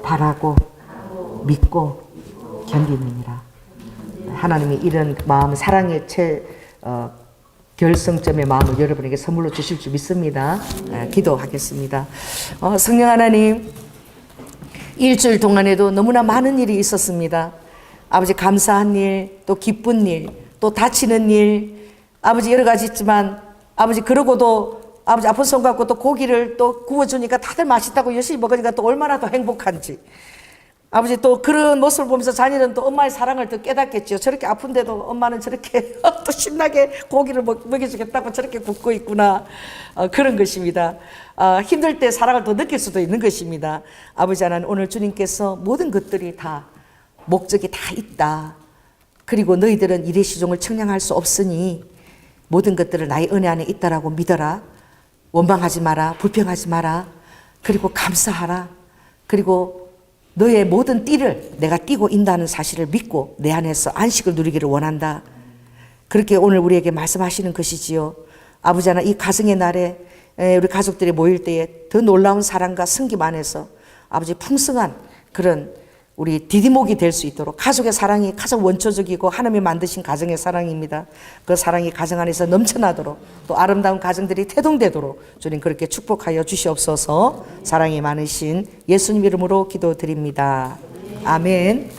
바라고 믿고 견디느니라. 하나님이 이런 마음 사랑의 결성점의 마음을 여러분에게 선물로 주실 줄 믿습니다. 기도하겠습니다. 성령 하나님, 일주일 동안에도 너무나 많은 일이 있었습니다. 아버지 감사한 일, 또 기쁜 일, 또 다치는 일, 아버지 여러 가지 있지만 아버지 그러고도 아버지 아픈 손 갖고 또 고기를 또 구워주니까 다들 맛있다고 열심히 먹으니까 또 얼마나 더 행복한지. 아버지 또 그런 모습을 보면서 자녀는 또 엄마의 사랑을 더 깨닫겠죠. 저렇게 아픈데도 엄마는 저렇게 또 신나게 고기를 먹여주겠다고 저렇게 굽고 있구나. 그런 것입니다. 힘들 때 사랑을 더 느낄 수도 있는 것입니다. 아버지 하나님 오늘 주님께서 모든 것들이 다 목적이 다 있다. 그리고 너희들은 일의 시종을 청량할 수 없으니 모든 것들을 나의 은혜 안에 있다라고 믿어라. 원망하지 마라. 불평하지 마라. 그리고 감사하라. 그리고 너의 모든 띠를 내가 띠고 인다는 사실을 믿고 내 안에서 안식을 누리기를 원한다. 그렇게 오늘 우리에게 말씀하시는 것이지요. 아버지 하나 이 가정의 날에 우리 가족들이 모일 때에 더 놀라운 사랑과 승김 안에서 아버지 풍성한 그런 우리 디디목이 될 수 있도록 가족의 사랑이 가장 원초적이고 하나님이 만드신 가정의 사랑입니다. 그 사랑이 가정 안에서 넘쳐나도록 또 아름다운 가정들이 태동되도록 주님 그렇게 축복하여 주시옵소서. 사랑이 많으신 예수님 이름으로 기도드립니다. 아멘.